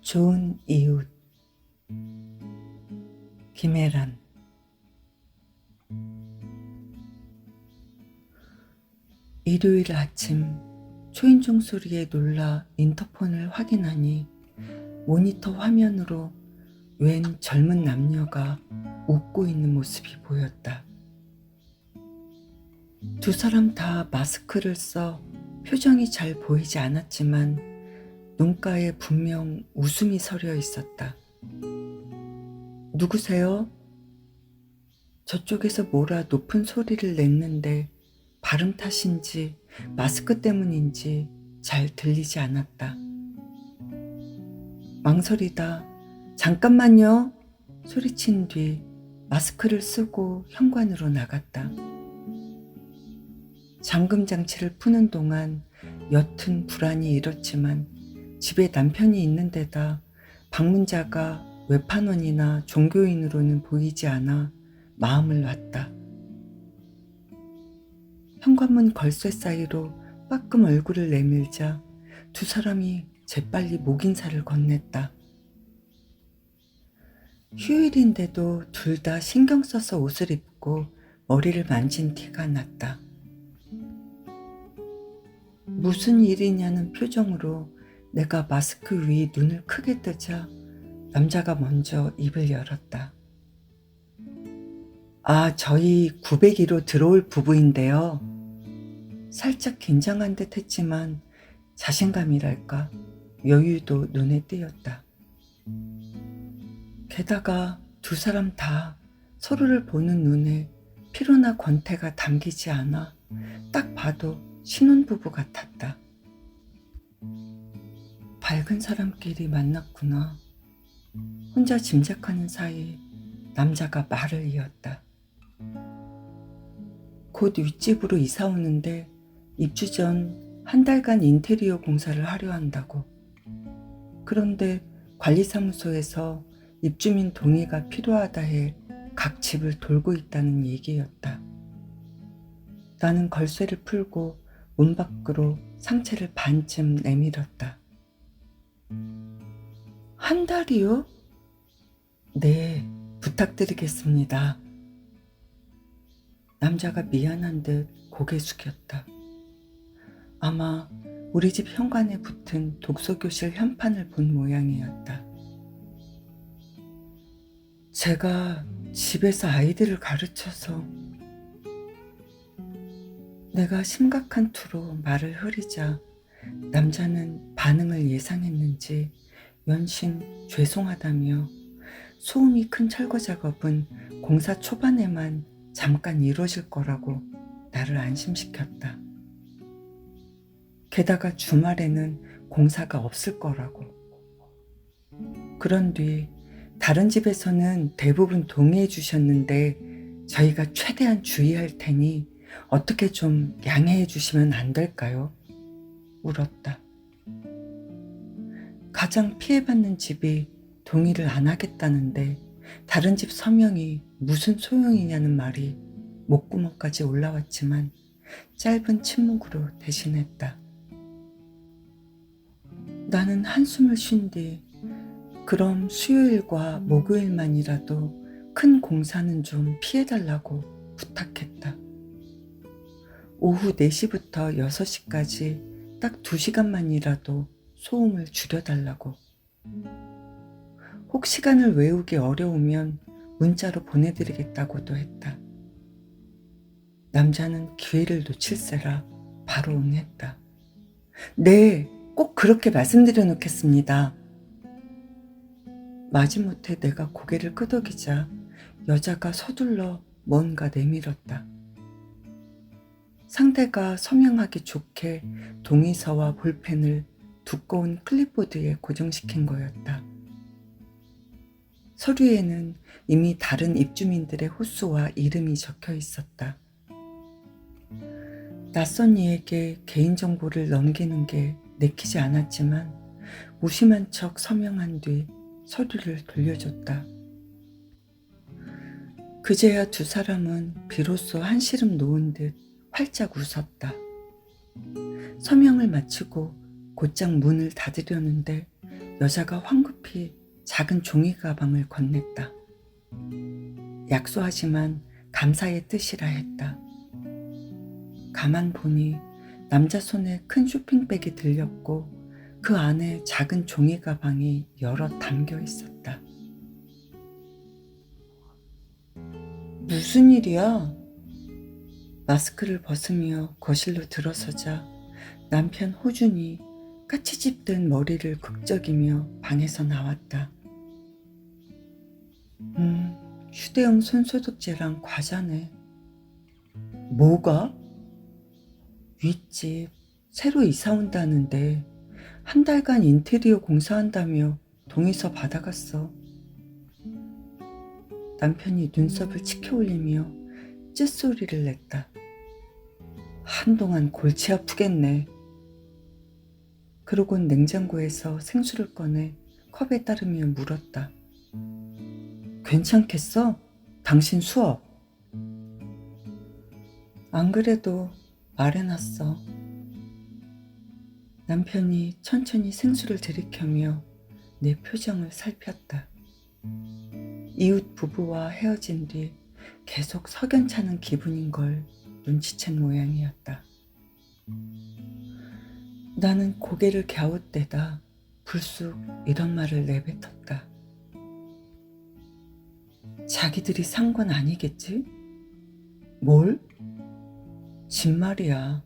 좋은 이웃. 김혜란. 일요일 아침 초인종 소리에 놀라 인터폰을 확인하니 모니터 화면으로 웬 젊은 남녀가 웃고 있는 모습이 보였다. 두 사람 다 마스크를 써 표정이 잘 보이지 않았지만 눈가에 분명 웃음이 서려 있었다. 누구세요? 저쪽에서 뭐라 높은 소리를 냈는데 발음 탓인지 마스크 때문인지 잘 들리지 않았다. 망설이다 잠깐만요 소리친 뒤 마스크를 쓰고 현관으로 나갔다. 잠금 장치를 푸는 동안 옅은 불안이 일었지만 집에 남편이 있는 데다 방문자가 외판원이나 종교인으로는 보이지 않아 마음을 놨다. 현관문 걸쇠 사이로 빠끔 얼굴을 내밀자 두 사람이 재빨리 목인사를 건넸다. 휴일인데도 둘 다 신경 써서 옷을 입고 머리를 만진 티가 났다. 무슨 일이냐는 표정으로 내가 마스크 위 눈을 크게 뜨자 남자가 먼저 입을 열었다. 저희 902로 들어올 부부인데요. 살짝 긴장한 듯 했지만 자신감이랄까 여유도 눈에 띄었다. 게다가 두 사람 다 서로를 보는 눈에 피로나 권태가 담기지 않아 딱 봐도 신혼부부 같았다. 밝은 사람끼리 만났구나. 혼자 짐작하는 사이 남자가 말을 이었다. 곧 윗집으로 이사 오는데 입주 전 한 달간 인테리어 공사를 하려 한다고. 그런데 관리사무소에서 입주민 동의가 필요하다 해 각 집을 돌고 있다는 얘기였다. 나는 걸쇠를 풀고 문 밖으로 상체를 반쯤 내밀었다. 한 달이요? 네, 부탁드리겠습니다. 남자가 미안한 듯 고개 숙였다. 아마 우리 집 현관에 붙은 독서교실 현판을 본 모양이었다. 제가 집에서 아이들을 가르쳐서. 내가 심각한 투로 말을 흐리자 남자는 반응을 예상했는지 연신 죄송하다며 소음이 큰 철거 작업은 공사 초반에만 잠깐 이루어질 거라고 나를 안심시켰다. 게다가 주말에는 공사가 없을 거라고. 그런 뒤 다른 집에서는 대부분 동의해 주셨는데 저희가 최대한 주의할 테니 어떻게 좀 양해해 주시면 안 될까요? 울었다. 가장 피해받는 집이 동의를 안 하겠다는데 다른 집 서명이 무슨 소용이냐는 말이 목구멍까지 올라왔지만 짧은 침묵으로 대신했다. 나는 한숨을 쉰 뒤 그럼 수요일과 목요일만이라도 큰 공사는 좀 피해달라고 부탁했다. 오후 4시부터 6시까지 딱 2시간만이라도 소음을 줄여달라고. 혹 시간을 외우기 어려우면 문자로 보내드리겠다고도 했다. 남자는 기회를 놓칠세라 바로 응했다. 네, 꼭 그렇게 말씀드려 놓겠습니다. 마지못해 내가 고개를 끄덕이자 여자가 서둘러 뭔가 내밀었다. 상대가 서명하기 좋게 동의서와 볼펜을 두꺼운 클립보드에 고정시킨 거였다. 서류에는 이미 다른 입주민들의 호수와 이름이 적혀 있었다. 낯선 이에게 개인정보를 넘기는 게 내키지 않았지만 무심한 척 서명한 뒤 서류를 돌려줬다. 그제야 두 사람은 비로소 한시름 놓은 듯 활짝 웃었다. 서명을 마치고 곧장 문을 닫으려는데 여자가 황급히 작은 종이 가방을 건넸다. 약소하지만 감사의 뜻이라 했다. 가만 보니 남자 손에 큰 쇼핑백이 들렸고 그 안에 작은 종이 가방이 여럿 담겨 있었다. 무슨 일이야? 마스크를 벗으며 거실로 들어서자 남편 호준이 까치집 든 머리를 극적이며 방에서 나왔다. 휴대용 손소독제랑 과자네. 뭐가? 윗집 새로 이사 온다는데 한 달간 인테리어 공사한다며 동의서 받아갔어. 남편이 눈썹을 치켜 올리며 쯧소리를 냈다. 한동안 골치 아프겠네. 그러곤 냉장고에서 생수를 꺼내 컵에 따르며 물었다. 괜찮겠어? 당신 수업. 안 그래도 말해놨어. 남편이 천천히 생수를 들이켜며 내 표정을 살폈다. 이웃 부부와 헤어진 뒤 계속 석연찮은 기분인 걸 눈치챈 모양이었다. 나는 고개를 갸웃대다 불쑥 이런 말을 내뱉었다. 자기들이 산 건 아니겠지? 뭘? 집 말이야.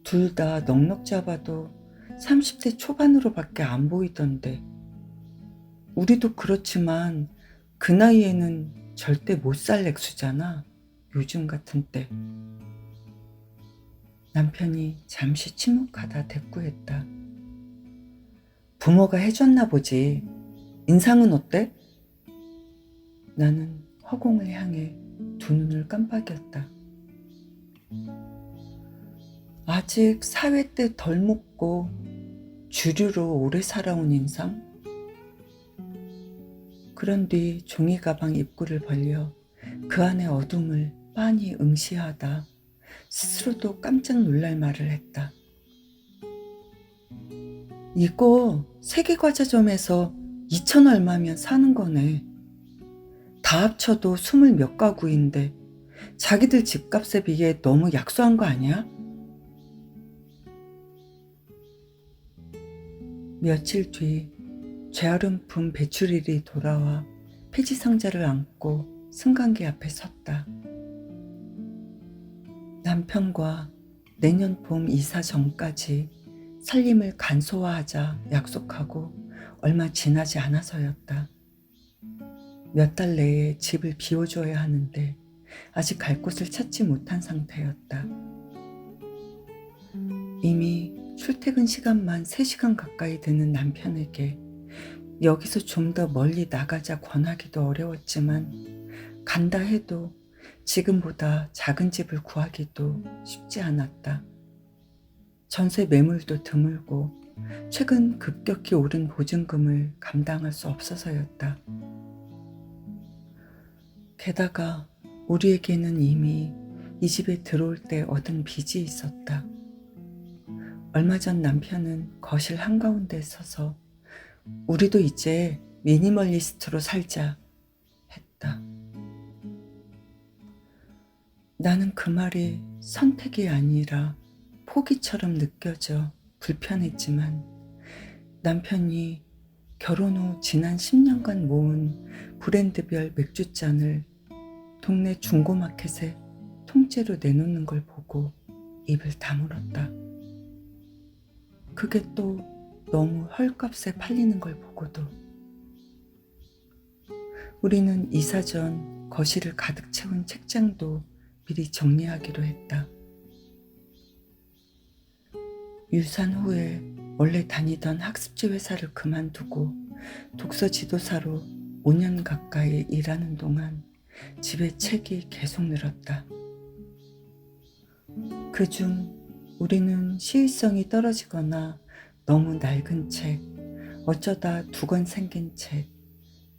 둘 다 넉넉 잡아도 30대 초반으로밖에 안 보이던데. 우리도 그렇지만 그 나이에는 절대 못 살 액수잖아. 요즘 같은 때. 남편이 잠시 침묵하다 대꾸했다. 부모가 해줬나 보지. 인상은 어때? 나는 허공을 향해 두 눈을 깜빡였다. 아직 사회 때 덜 먹고 주류로 오래 살아온 인상? 그런 뒤 종이 가방 입구를 벌려 그 안의 어둠을 빤히 응시하다 스스로도 깜짝 놀랄 말을 했다. 이거 세계과자점에서 2천 얼마면 사는 거네. 다 합쳐도 20 몇 가구인데 자기들 집값에 비해 너무 약소한 거 아니야? 며칠 뒤 재활용품 배출일이 돌아와 폐지 상자를 안고 승강기 앞에 섰다. 남편과 내년 봄 이사 전까지 살림을 간소화하자 약속하고 얼마 지나지 않아서였다. 몇 달 내에 집을 비워줘야 하는데 아직 갈 곳을 찾지 못한 상태였다. 이미 출퇴근 시간만 3시간 가까이 드는 남편에게 여기서 좀 더 멀리 나가자 권하기도 어려웠지만 간다 해도 지금보다 작은 집을 구하기도 쉽지 않았다. 전세 매물도 드물고 최근 급격히 오른 보증금을 감당할 수 없어서였다. 게다가 우리에게는 이미 이 집에 들어올 때 얻은 빚이 있었다. 얼마 전 남편은 거실 한가운데 서서 우리도 이제 미니멀리스트로 살자 했다. 나는 그 말이 선택이 아니라 포기처럼 느껴져 불편했지만 남편이 결혼 후 지난 10년간 모은 브랜드별 맥주잔을 동네 중고마켓에 통째로 내놓는 걸 보고 입을 다물었다. 그게 또 너무 헐값에 팔리는 걸 보고도. 우리는 이사 전 거실을 가득 채운 책장도 미리 정리하기로 했다. 유산 후에 원래 다니던 학습지 회사를 그만두고 독서 지도사로 5년 가까이 일하는 동안 집에 책이 계속 늘었다. 그중 우리는 시의성이 떨어지거나 너무 낡은 책, 어쩌다 2권 생긴 책,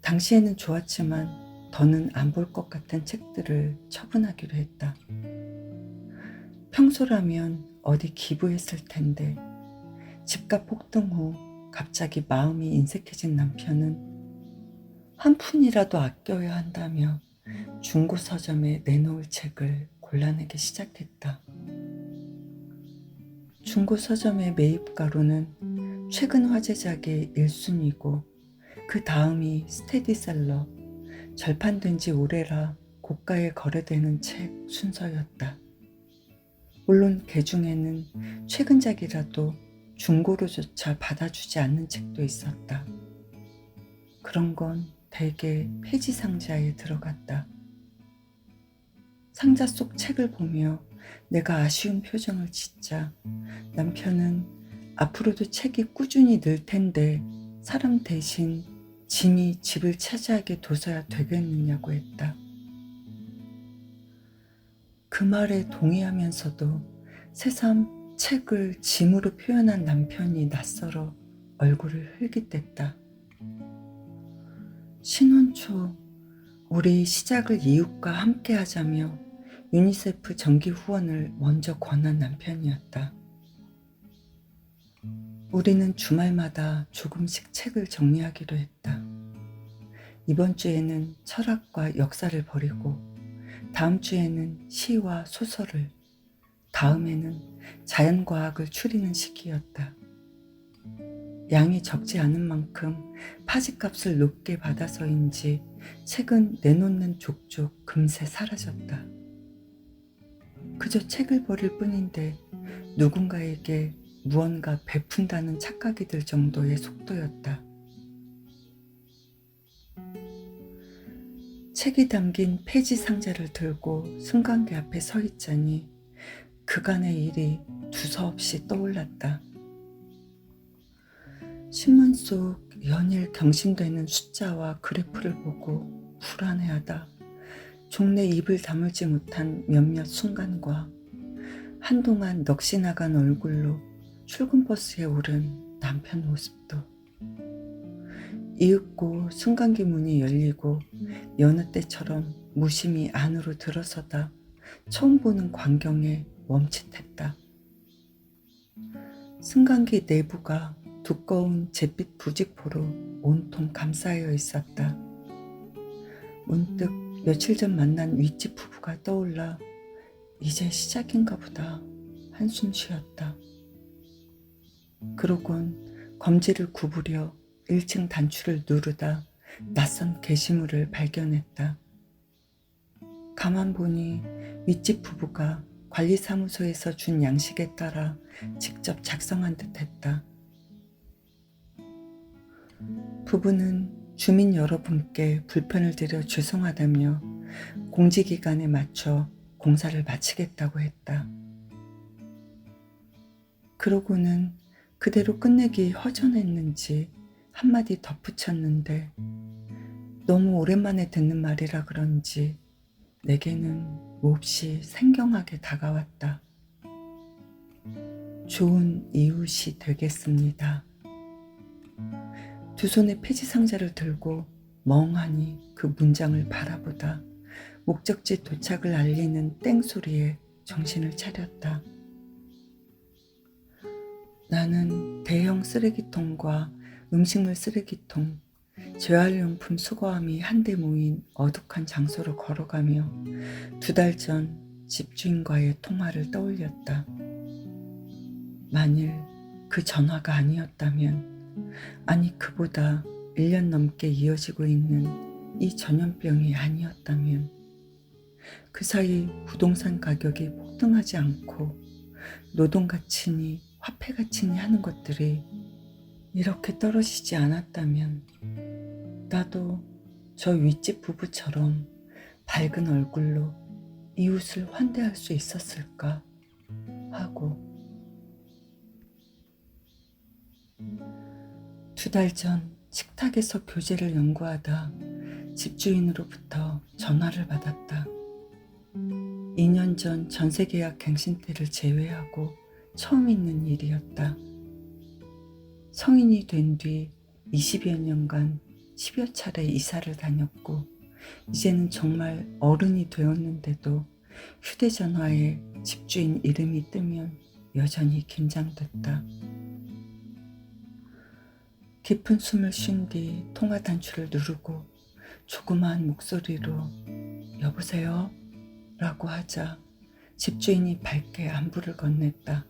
당시에는 좋았지만 더는 안 볼 것 같은 책들을 처분하기로 했다. 평소라면 어디 기부했을 텐데 집값 폭등 후 갑자기 마음이 인색해진 남편은 한 푼이라도 아껴야 한다며 중고 서점에 내놓을 책을 골라내기 시작했다. 중고 서점의 매입가로는 최근 화제작의 1순위고 그 다음이 스테디셀러, 절판된 지 오래라 고가에 거래되는 책 순서였다. 물론 그 중에는 최근작이라도 중고로조차 받아주지 않는 책도 있었다. 그런 건 대개 폐지 상자에 들어갔다. 상자 속 책을 보며 내가 아쉬운 표정을 짓자 남편은 앞으로도 책이 꾸준히 늘 텐데 사람 대신 짐이 집을 차지하게 둬서야 되겠느냐고 했다. 그 말에 동의하면서도 새삼 책을 짐으로 표현한 남편이 낯설어 얼굴을 흘깃댔다. 신혼 초 우리 시작을 이웃과 함께 하자며 유니세프 정기 후원을 먼저 권한 남편이었다. 우리는 주말마다 조금씩 책을 정리하기로 했다. 이번 주에는 철학과 역사를 버리고 다음 주에는 시와 소설을, 다음에는 자연과학을 추리는 시기였다. 양이 적지 않은 만큼 파지값을 높게 받아서인지 책은 내놓는 족족 금세 사라졌다. 그저 책을 버릴 뿐인데 누군가에게 무언가 베푼다는 착각이 들 정도의 속도였다. 책이 담긴 폐지 상자를 들고 승강기 앞에 서 있자니 그간의 일이 두서없이 떠올랐다. 신문 속 연일 경신되는 숫자와 그래프를 보고 불안해하다 종래 입을 다물지 못한 몇몇 순간과 한동안 넋이 나간 얼굴로 출근버스에 오른 남편 모습도 이윽고 승강기 문이 열리고 여느 때처럼 무심히 안으로 들어서다 처음 보는 광경에 멈칫했다. 승강기 내부가 두꺼운 잿빛 부직포로 온통 감싸여 있었다. 문득 며칠 전 만난 윗집 부부가 떠올라 이제 시작인가 보다 한숨 쉬었다. 그러곤 검지를 구부려 1층 단추를 누르다 낯선 게시물을 발견했다. 가만 보니 윗집 부부가 관리사무소에서 준 양식에 따라 직접 작성한 듯 했다. 부부는 주민 여러분께 불편을 드려 죄송하다며 공지기간에 맞춰 공사를 마치겠다고 했다. 그러고는 그대로 끝내기 허전했는지 한마디 덧붙였는데 너무 오랜만에 듣는 말이라 그런지 내게는 몹시 생경하게 다가왔다. 좋은 이웃이 되겠습니다. 두 손에 폐지 상자를 들고 멍하니 그 문장을 바라보다 목적지 도착을 알리는 땡소리에 정신을 차렸다. 나는 대형 쓰레기통과 음식물 쓰레기통, 재활용품 수거함이 한데 모인 어둑한 장소로 걸어가며 2달 전 집주인과의 통화를 떠올렸다. 만일 그 전화가 아니었다면, 아니 그보다 1년 넘게 이어지고 있는 이 전염병이 아니었다면, 그 사이 부동산 가격이 폭등하지 않고 노동 가치니 화폐 가치니 하는 것들이 이렇게 떨어지지 않았다면 나도 저 윗집 부부처럼 밝은 얼굴로 이웃을 환대할 수 있었을까 하고 2달 전 식탁에서 교재를 연구하다 집주인으로부터 전화를 받았다. 2년 전 전세계약 갱신 때를 제외하고 처음 있는 일이었다. 성인이 된 뒤 20여 년간 10여 차례 이사를 다녔고 이제는 정말 어른이 되었는데도 휴대전화에 집주인 이름이 뜨면 여전히 긴장됐다. 깊은 숨을 쉰 뒤 통화 단추를 누르고 조그마한 목소리로 "여보세요?" 라고 하자 집주인이 밝게 안부를 건넸다.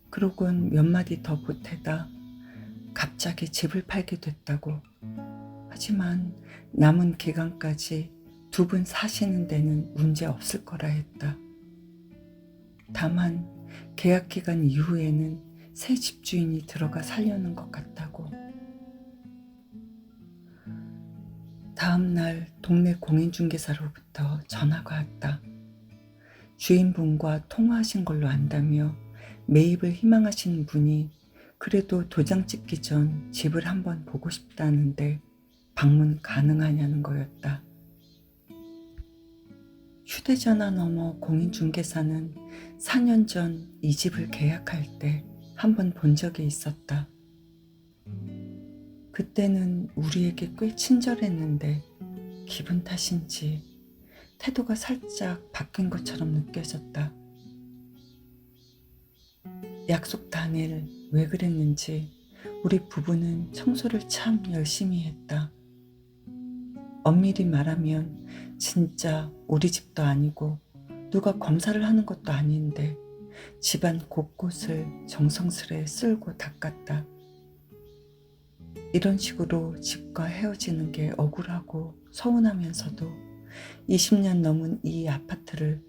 그러곤 몇 마디 더 보태다 갑자기 집을 팔게 됐다고. 하지만 남은 기간까지 두 분 사시는 데는 문제 없을 거라 했다. 다만 계약 기간 이후에는 새 집주인이 들어가 살려는 것 같다고. 다음 날 동네 공인중개사로부터 전화가 왔다. 주인분과 통화하신 걸로 안다며 매입을 희망하시는 분이 그래도 도장 찍기 전 집을 한번 보고 싶다는데 방문 가능하냐는 거였다. 휴대전화 너머 공인중개사는 4년 전 이 집을 계약할 때 한번 본 적이 있었다. 그때는 우리에게 꽤 친절했는데 기분 탓인지 태도가 살짝 바뀐 것처럼 느껴졌다. 약속 당일 왜 그랬는지 우리 부부는 청소를 참 열심히 했다. 엄밀히 말하면 진짜 우리 집도 아니고 누가 검사를 하는 것도 아닌데 집안 곳곳을 정성스레 쓸고 닦았다. 이런 식으로 집과 헤어지는 게 억울하고 서운하면서도 20년 넘은 이 아파트를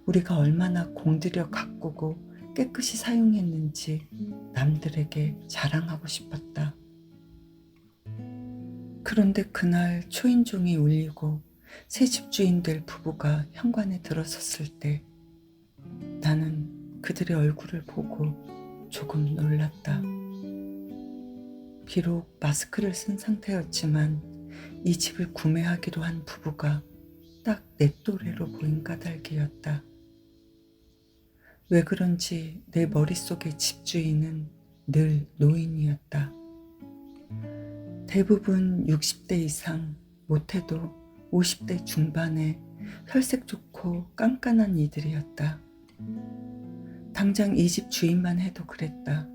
우리가 얼마나 공들여 가꾸고 깨끗이 사용했는지 남들에게 자랑하고 싶었다. 그런데 그날 초인종이 울리고 새 집주인들 부부가 현관에 들어섰을 때 나는 그들의 얼굴을 보고 조금 놀랐다. 비록 마스크를 쓴 상태였지만 이 집을 구매하기로 한 부부가 딱 내 또래로 보인 까닭이었다. 왜 그런지 내 머릿속의 집주인은 늘 노인이었다. 대부분 60대 이상, 못해도 50대 중반의 혈색 좋고 깐깐한 이들이었다. 당장 이 집 주인만 해도 그랬다.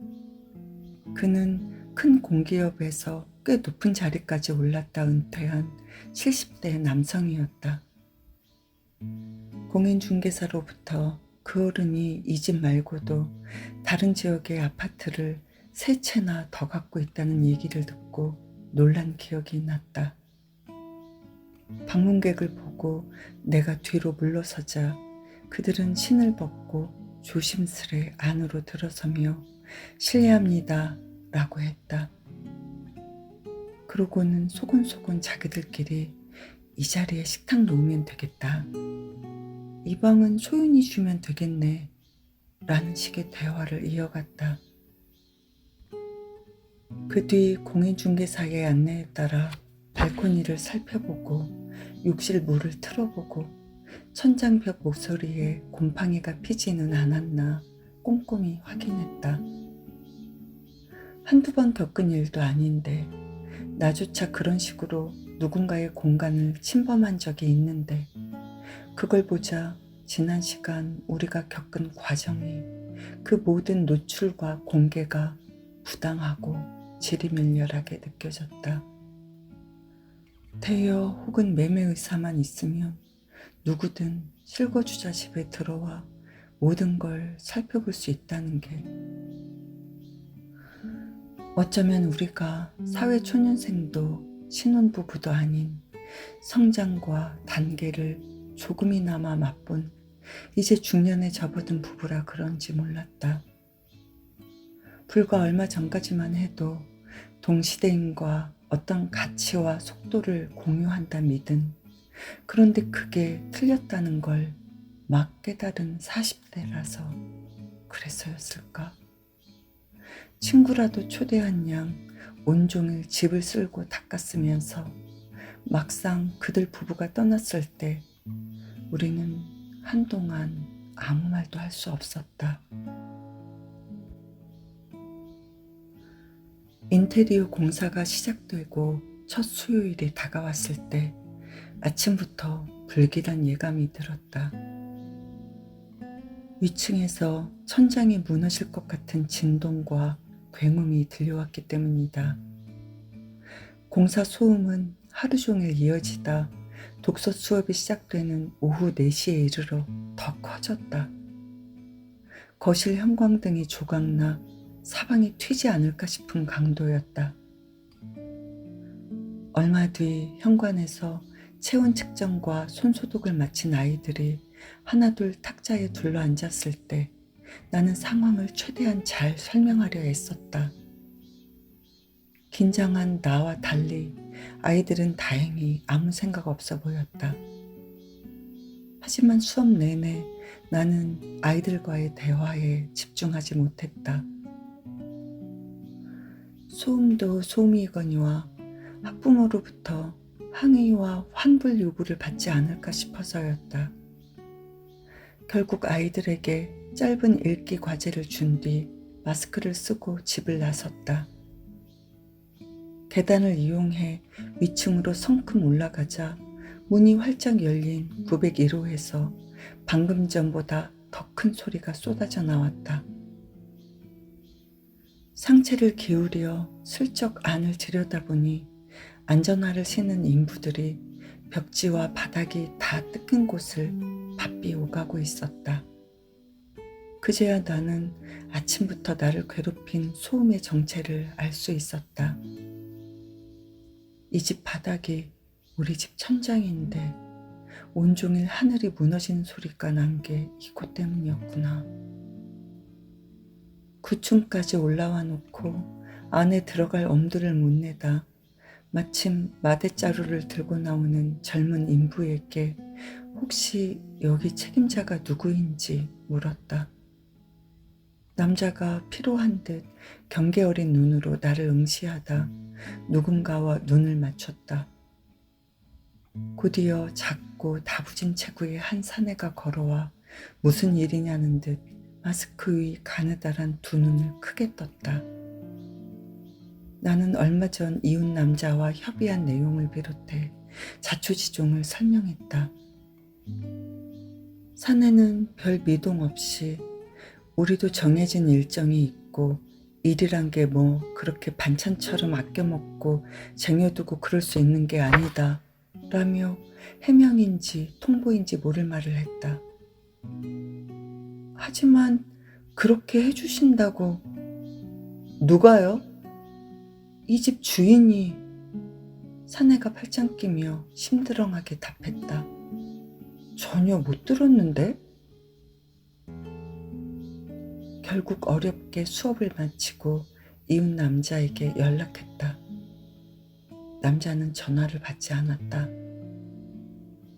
그는 큰 공기업에서 꽤 높은 자리까지 올랐다 은퇴한 70대 남성이었다. 공인중개사로부터 그 어른이 이 집 말고도 다른 지역의 아파트를 3채나 더 갖고 있다는 얘기를 듣고 놀란 기억이 났다. 방문객을 보고 내가 뒤로 물러서자 그들은 신을 벗고 조심스레 안으로 들어서며 "실례합니다" 라고 했다. 그러고는 소곤소곤 자기들끼리 "이 자리에 식탁 놓으면 되겠다. 이 방은 소윤이 주면 되겠네" 라는 식의 대화를 이어갔다. 그 뒤 공인중개사의 안내에 따라 발코니를 살펴보고 욕실 물을 틀어보고 천장벽 모서리에 곰팡이가 피지는 않았나 꼼꼼히 확인했다. 한두 번 겪은 일도 아닌데 나조차 그런 식으로 누군가의 공간을 침범한 적이 있는데 그걸 보자 지난 시간 우리가 겪은 과정이 그 모든 노출과 공개가 부당하고 지리멸렬하게 느껴졌다. 대여 혹은 매매 의사만 있으면 누구든 실거주자 집에 들어와 모든 걸 살펴볼 수 있다는 게 어쩌면 우리가 사회초년생도 신혼부부도 아닌 성장과 단계를 조금이나마 맛본 이제 중년에 접어든 부부라 그런지 몰랐다. 불과 얼마 전까지만 해도 동시대인과 어떤 가치와 속도를 공유한다 믿은, 그런데 그게 틀렸다는 걸 막 깨달은 40대라서 그래서였을까? 친구라도 초대한 양 온종일 집을 쓸고 닦았으면서 막상 그들 부부가 떠났을 때 우리는 한동안 아무 말도 할 수 없었다. 인테리어 공사가 시작되고 첫 수요일이 다가왔을 때 아침부터 불길한 예감이 들었다. 위층에서 천장이 무너질 것 같은 진동과 굉음이 들려왔기 때문이다. 공사 소음은 하루 종일 이어지다 독서 수업이 시작되는 오후 4시에 이르러 더 커졌다. 거실 형광등이 조각나 사방이 튀지 않을까 싶은 강도였다. 얼마 뒤 현관에서 체온 측정과 손소독을 마친 아이들이 하나둘 탁자에 둘러앉았을 때 나는 상황을 최대한 잘 설명하려 애썼다. 긴장한 나와 달리 아이들은 다행히 아무 생각 없어 보였다. 하지만 수업 내내 나는 아이들과의 대화에 집중하지 못했다. 소음도 소음이거니와 학부모로부터 항의와 환불 요구를 받지 않을까 싶어서였다. 결국 아이들에게 짧은 읽기 과제를 준 뒤 마스크를 쓰고 집을 나섰다. 계단을 이용해 위층으로 성큼 올라가자 문이 활짝 열린 901호에서 방금 전보다 더 큰 소리가 쏟아져 나왔다. 상체를 기울여 슬쩍 안을 들여다보니 안전화를 신은 인부들이 벽지와 바닥이 다 뜯긴 곳을 바삐 오가고 있었다. 그제야 나는 아침부터 나를 괴롭힌 소음의 정체를 알 수 있었다. 이 집 바닥이 우리 집 천장인데 온종일 하늘이 무너지는 소리가 난 게 이곳 때문이었구나. 9층까지 올라와 놓고 안에 들어갈 엄두를 못 내다 마침 마대자루를 들고 나오는 젊은 인부에게 혹시 여기 책임자가 누구인지 물었다. 남자가 피로한 듯 경계 어린 눈으로 나를 응시하다 누군가와 눈을 맞췄다. 곧이어 작고 다부진 체구의 한 사내가 걸어와 무슨 일이냐는 듯 마스크 위 가느다란 두 눈을 크게 떴다. 나는 얼마 전 이웃 남자와 협의한 내용을 비롯해 자초지종을 설명했다. 사내는 별 미동 없이 우리도 정해진 일정이 있고 일이란 게 뭐 그렇게 반찬처럼 아껴 먹고 쟁여두고 그럴 수 있는 게 아니다 라며 해명인지 통보인지 모를 말을 했다. 하지만 그렇게 해주신다고. 누가요? 이 집 주인이. 사내가 팔짱 끼며 심드렁하게 답했다. 전혀 못 들었는데? 결국 어렵게 수업을 마치고 이웃 남자에게 연락했다. 남자는 전화를 받지 않았다.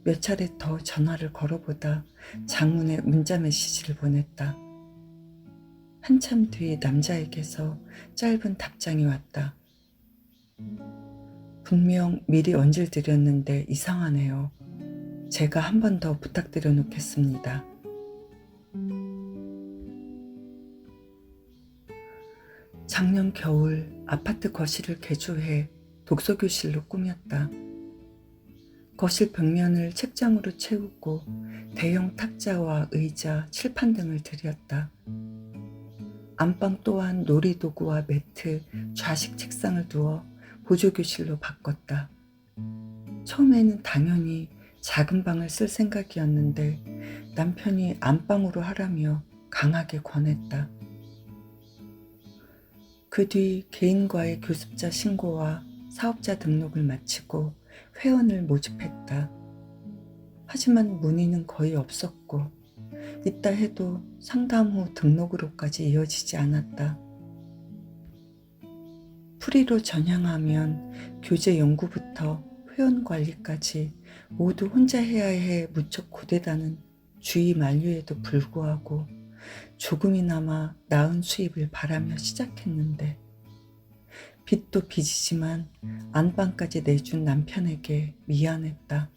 몇 차례 더 전화를 걸어보다 장문의 문자 메시지를 보냈다. 한참 뒤 남자에게서 짧은 답장이 왔다. 분명 미리 언질 드렸는데 이상하네요. 제가 한 번 더 부탁드려 놓겠습니다. 작년 겨울 아파트 거실을 개조해 독서교실로 꾸몄다. 거실 벽면을 책장으로 채우고 대형 탁자와 의자, 칠판 등을 들였다. 안방 또한 놀이도구와 매트, 좌식 책상을 두어 보조교실로 바꿨다. 처음에는 당연히 작은 방을 쓸 생각이었는데 남편이 안방으로 하라며 강하게 권했다. 그 뒤 개인과의 교습자 신고와 사업자 등록을 마치고 회원을 모집했다. 하지만 문의는 거의 없었고 있다 해도 상담 후 등록으로까지 이어지지 않았다. 프리로 전향하면 교재 연구부터 회원 관리까지 모두 혼자 해야 해 무척 고되다는 주의 만류에도 불구하고 조금이나마 나은 수입을 바라며 시작했는데 빚도 빚이지만 안방까지 내준 남편에게 미안했다.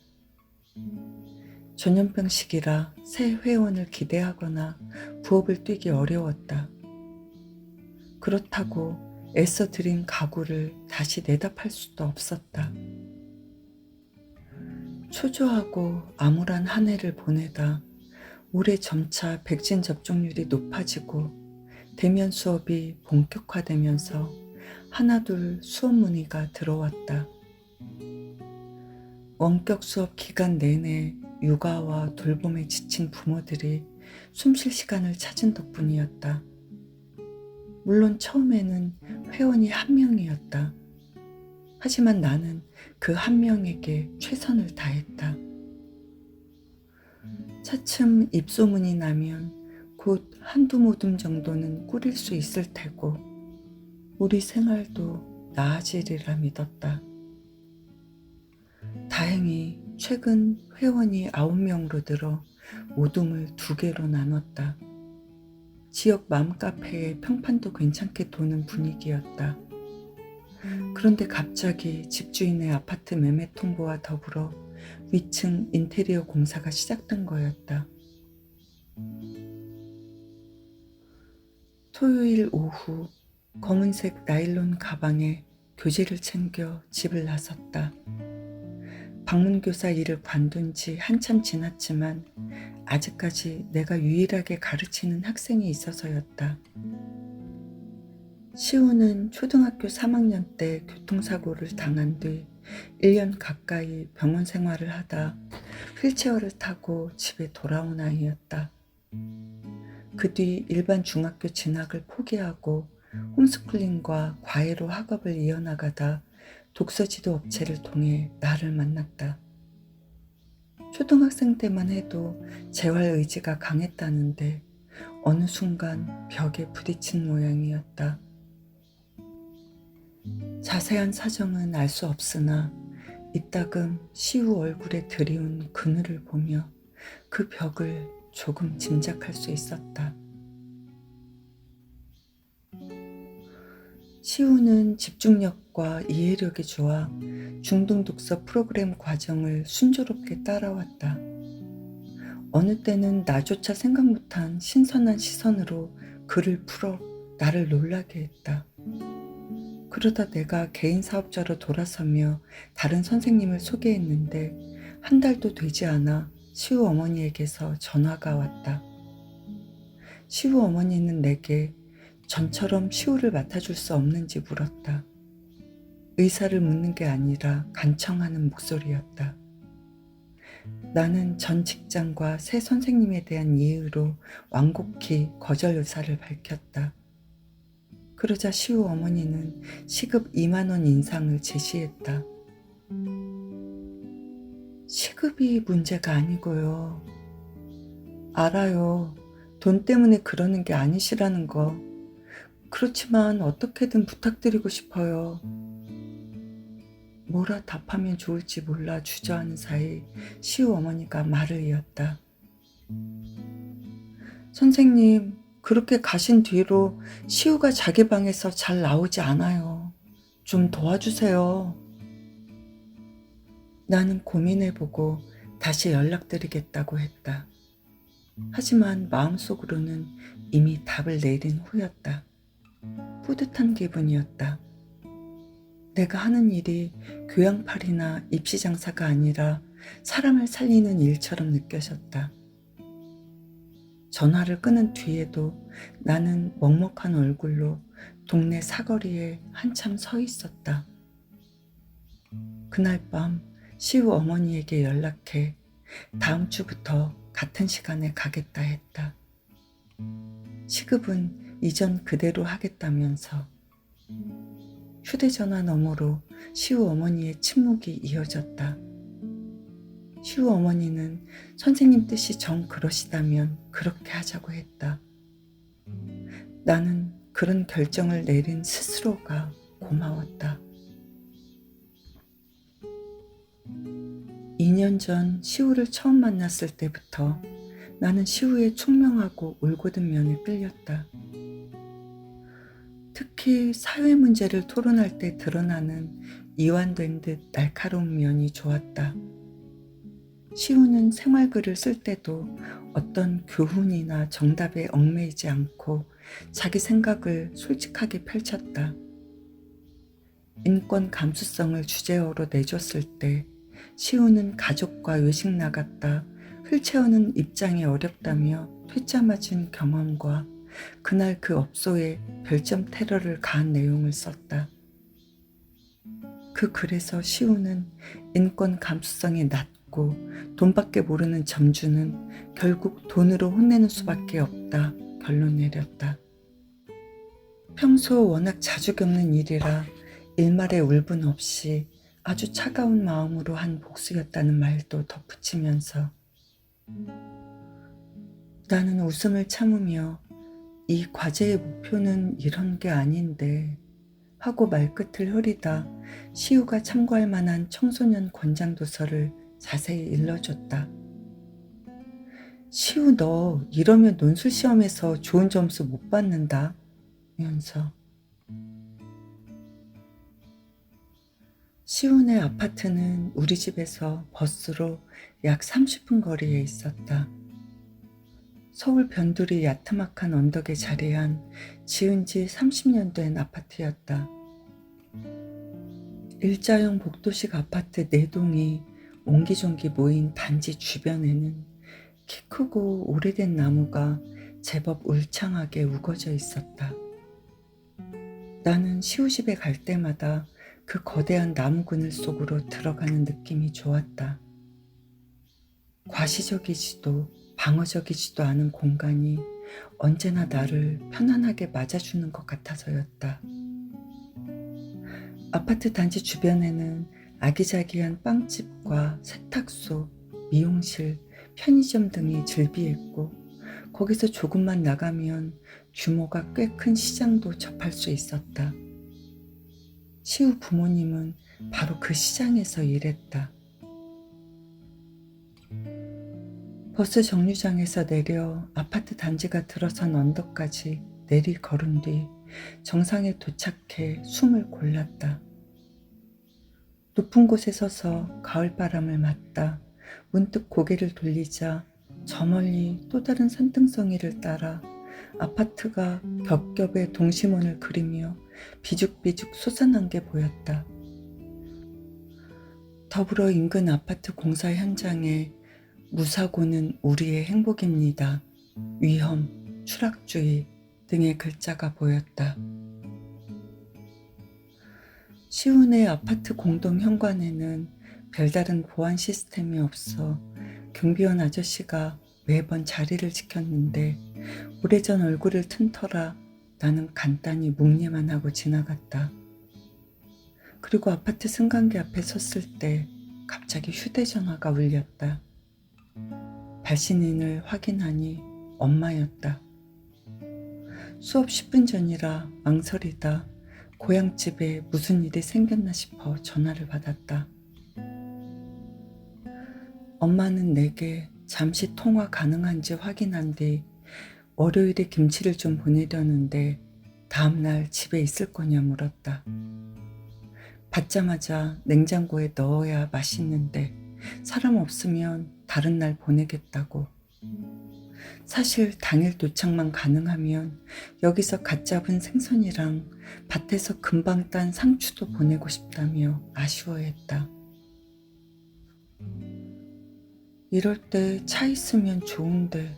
전염병 시기라 새 회원을 기대하거나 부업을 뛰기 어려웠다. 그렇다고 애써 들인 가구를 다시 내다 팔 수도 없었다. 초조하고 암울한 한 해를 보내다 올해 점차 백신 접종률이 높아지고 대면 수업이 본격화되면서 하나둘 수업 문의가 들어왔다. 원격 수업 기간 내내 육아와 돌봄에 지친 부모들이 숨쉴 시간을 찾은 덕분이었다. 물론 처음에는 회원이 한 명이었다. 하지만 나는 그 한 명에게 최선을 다했다. 차츰 입소문이 나면 곧 한두 모듬 정도는 꾸릴 수 있을 테고 우리 생활도 나아지리라 믿었다. 다행히 최근 회원이 9명으로 늘어 모둠을 2개로 나눴다. 지역 맘카페의 평판도 괜찮게 도는 분위기였다. 그런데 갑자기 집주인의 아파트 매매 통보와 더불어 위층 인테리어 공사가 시작된 거였다. 토요일 오후 검은색 나일론 가방에 교재를 챙겨 집을 나섰다. 방문교사 일을 관둔 지 한참 지났지만 아직까지 내가 유일하게 가르치는 학생이 있어서였다. 시우는 초등학교 3학년 때 교통사고를 당한 뒤 1년 가까이 병원 생활을 하다 휠체어를 타고 집에 돌아온 아이였다. 그 뒤 일반 중학교 진학을 포기하고 홈스쿨링과 과외로 학업을 이어나가다 독서지도 업체를 통해 나를 만났다. 초등학생 때만 해도 재활 의지가 강했다는데 어느 순간 벽에 부딪힌 모양이었다. 자세한 사정은 알 수 없으나 이따금 시우 얼굴에 드리운 그늘을 보며 그 벽을 조금 짐작할 수 있었다. 시우는 집중력과 이해력이 좋아 중등 독서 프로그램 과정을 순조롭게 따라왔다. 어느 때는 나조차 생각 못한 신선한 시선으로 글을 풀어 나를 놀라게 했다. 그러다 내가 개인 사업자로 돌아서며 다른 선생님을 소개했는데 한 달도 되지 않아 시우 어머니에게서 전화가 왔다. 시우 어머니는 내게 전처럼 시우를 맡아줄 수 없는지 물었다. 의사를 묻는 게 아니라 간청하는 목소리였다. 나는 전 직장과 새 선생님에 대한 이유로 완곡히 거절 의사를 밝혔다. 그러자 시우 어머니는 시급 2만 원 인상을 제시했다. 시급이 문제가 아니고요. 알아요. 돈 때문에 그러는 게 아니시라는 거. 그렇지만 어떻게든 부탁드리고 싶어요. 뭐라 답하면 좋을지 몰라 주저하는 사이 시우 어머니가 말을 이었다. 선생님, 그렇게 가신 뒤로 시우가 자기 방에서 잘 나오지 않아요. 좀 도와주세요. 나는 고민해보고 다시 연락드리겠다고 했다. 하지만 마음속으로는 이미 답을 내린 후였다. 뿌듯한 기분이었다. 내가 하는 일이 교양팔이나 입시장사가 아니라 사람을 살리는 일처럼 느껴졌다. 전화를 끊은 뒤에도 나는 먹먹한 얼굴로 동네 사거리에 한참 서 있었다. 그날 밤 시우 어머니에게 연락해 다음 주부터 같은 시간에 가겠다 했다. 시급은 이전 그대로 하겠다면서. 휴대전화 너머로 시우 어머니의 침묵이 이어졌다. 시우 어머니는 선생님 뜻이 정 그러시다면 그렇게 하자고 했다. 나는 그런 결정을 내린 스스로가 고마웠다. 2년 전 시우를 처음 만났을 때부터 나는 시우의 총명하고 올곧은 면에 끌렸다. 특히 사회 문제를 토론할 때 드러나는 이완된 듯 날카로운 면이 좋았다. 시우는 생활글을 쓸 때도 어떤 교훈이나 정답에 얽매이지 않고 자기 생각을 솔직하게 펼쳤다. 인권 감수성을 주제어로 내줬을 때 시우는 가족과 외식 나갔다 휠체어는 입장이 어렵다며 퇴짜 맞은 경험과 그날 그 업소에 별점 테러를 가한 내용을 썼다. 그 글에서 시우는 인권 감수성이 낮고 돈밖에 모르는 점주는 결국 돈으로 혼내는 수밖에 없다 결론 내렸다. 평소 워낙 자주 겪는 일이라 일말의 울분 없이 아주 차가운 마음으로 한 복수였다는 말도 덧붙이면서 나는 웃음을 참으며 이 과제의 목표는 이런 게 아닌데 하고 말끝을 흐리다 시우가 참고할 만한 청소년 권장 도서를 자세히 일러줬다. 시우 너 이러면 논술 시험에서 좋은 점수 못 받는다 면서 시우네 아파트는 우리 집에서 버스로 약 30분 거리에 있었다. 서울 변두리 야트막한 언덕에 자리한 지은 지 30년 된 아파트였다. 일자형 복도식 아파트 4동이 옹기종기 모인 단지 주변에는 키 크고 오래된 나무가 제법 울창하게 우거져 있었다. 나는 시우 집에 갈 때마다 그 거대한 나무 그늘 속으로 들어가는 느낌이 좋았다. 과시적이지도 방어적이지도 않은 공간이 언제나 나를 편안하게 맞아주는 것 같아서였다. 아파트 단지 주변에는 아기자기한 빵집과 세탁소, 미용실, 편의점 등이 즐비했고 거기서 조금만 나가면 규모가 꽤 큰 시장도 접할 수 있었다. 시우 부모님은 바로 그 시장에서 일했다. 버스 정류장에서 내려 아파트 단지가 들어선 언덕까지 내리 걸은 뒤 정상에 도착해 숨을 골랐다. 높은 곳에 서서 가을바람을 맞다 문득 고개를 돌리자 저 멀리 또 다른 산등성이를 따라 아파트가 겹겹의 동심원을 그리며 비죽비죽 솟아난 게 보였다. 더불어 인근 아파트 공사 현장에 무사고는 우리의 행복입니다. 위험, 추락주의 등의 글자가 보였다. 시운의 아파트 공동 현관에는 별다른 보안 시스템이 없어 경비원 아저씨가 매번 자리를 지켰는데 오래전 얼굴을 틈터라 나는 간단히 묵례만 하고 지나갔다. 그리고 아파트 승강기 앞에 섰을 때 갑자기 휴대전화가 울렸다. 발신인을 확인하니 엄마였다. 수업 10분 전이라 망설이다 고향집에 무슨 일이 생겼나 싶어 전화를 받았다. 엄마는 내게 잠시 통화 가능한지 확인한 뒤 월요일에 김치를 좀 보내려는데 다음날 집에 있을 거냐 물었다. 받자마자 냉장고에 넣어야 맛있는데 사람 없으면 다른 날 보내겠다고. 사실 당일 도착만 가능하면 여기서 갓 잡은 생선이랑 밭에서 금방 딴 상추도 보내고 싶다며 아쉬워했다. 이럴 때 차 있으면 좋은데.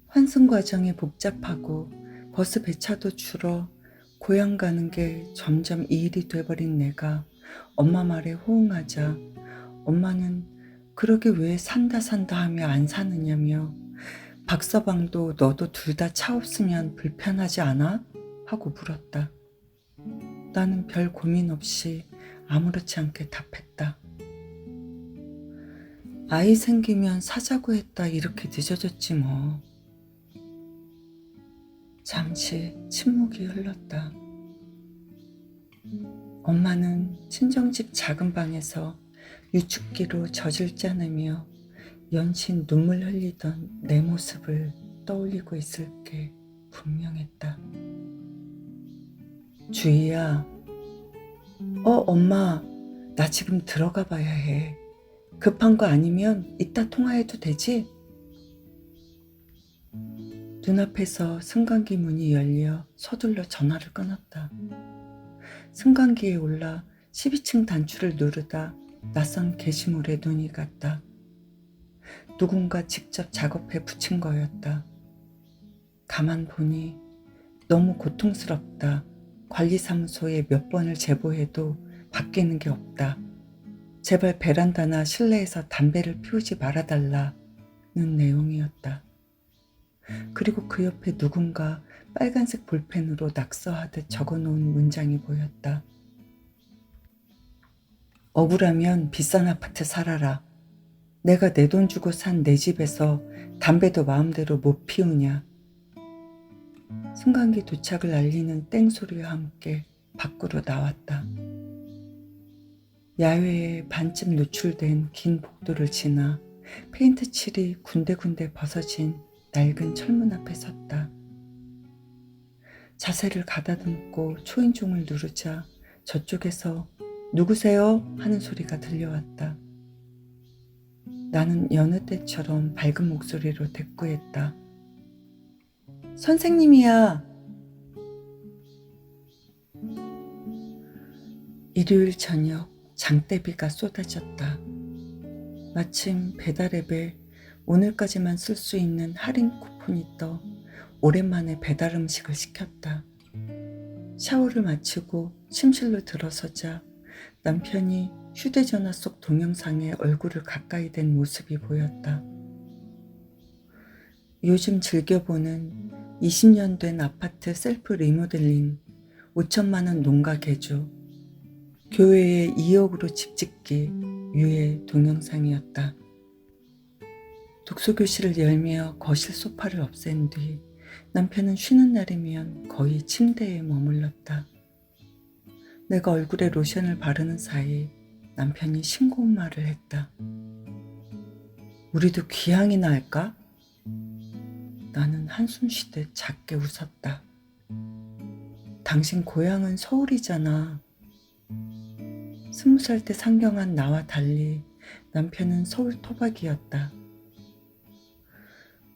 환승 과정이 복잡하고 버스 배차도 줄어 고향 가는 게 점점 이 일이 돼버린 내가 엄마 말에 호응하자 엄마는 그러게 왜 산다 하며 안 사느냐며 박서방도 너도 둘 다 차 없으면 불편하지 않아? 하고 물었다. 나는 별 고민 없이 아무렇지 않게 답했다. 아이 생기면 사자고 했다 이렇게 늦어졌지 뭐. 잠시 침묵이 흘렀다. 엄마는 친정집 작은 방에서 유축기로 젖을 짜내며 연신 눈물 흘리던 내 모습을 떠올리고 있을 게 분명했다. 주희야, 엄마, 나 지금 들어가 봐야 해. 급한 거 아니면 이따 통화해도 되지? 눈앞에서 승강기 문이 열려 서둘러 전화를 끊었다. 승강기에 올라 12층 단추를 누르다 낯선 게시물에 눈이 갔다. 누군가 직접 작업해 붙인 거였다. 가만 보니 너무 고통스럽다. 관리사무소에 몇 번을 제보해도 바뀌는 게 없다. 제발 베란다나 실내에서 담배를 피우지 말아달라는 내용이었다. 그리고 그 옆에 누군가 빨간색 볼펜으로 낙서하듯 적어놓은 문장이 보였다. 억울하면 비싼 아파트 살아라. 내가 내 돈 주고 산 내 집에서 담배도 마음대로 못 피우냐. 승강기 도착을 알리는 땡소리와 함께 밖으로 나왔다. 야외에 반쯤 노출된 긴 복도를 지나 페인트 칠이 군데군데 벗어진 낡은 철문 앞에 섰다. 자세를 가다듬고 초인종을 누르자 저쪽에서 누구세요? 하는 소리가 들려왔다. 나는 여느 때처럼 밝은 목소리로 대꾸했다. 선생님이야. 일요일 저녁 장대비가 쏟아졌다. 마침 배달앱에 오늘까지만 쓸 수 있는 할인 쿠폰이 떠 오랜만에 배달 음식을 시켰다. 샤워를 마치고 침실로 들어서자 남편이 휴대전화 속 동영상에 얼굴을 가까이 댄 모습이 보였다. 요즘 즐겨보는 20년 된 아파트 셀프 리모델링, 5천만 원 농가 개조, 교회에 2억으로 집 짓기 유의 동영상이었다. 독서교실을 열며 거실 소파를 없앤 뒤 남편은 쉬는 날이면 거의 침대에 머물렀다. 내가 얼굴에 로션을 바르는 사이 남편이 싱거운 말을 했다. 우리도 귀향이나 할까? 나는 한숨 쉬듯 작게 웃었다. 당신 고향은 서울이잖아. 20살 때 상경한 나와 달리 남편은 서울 토박이었다.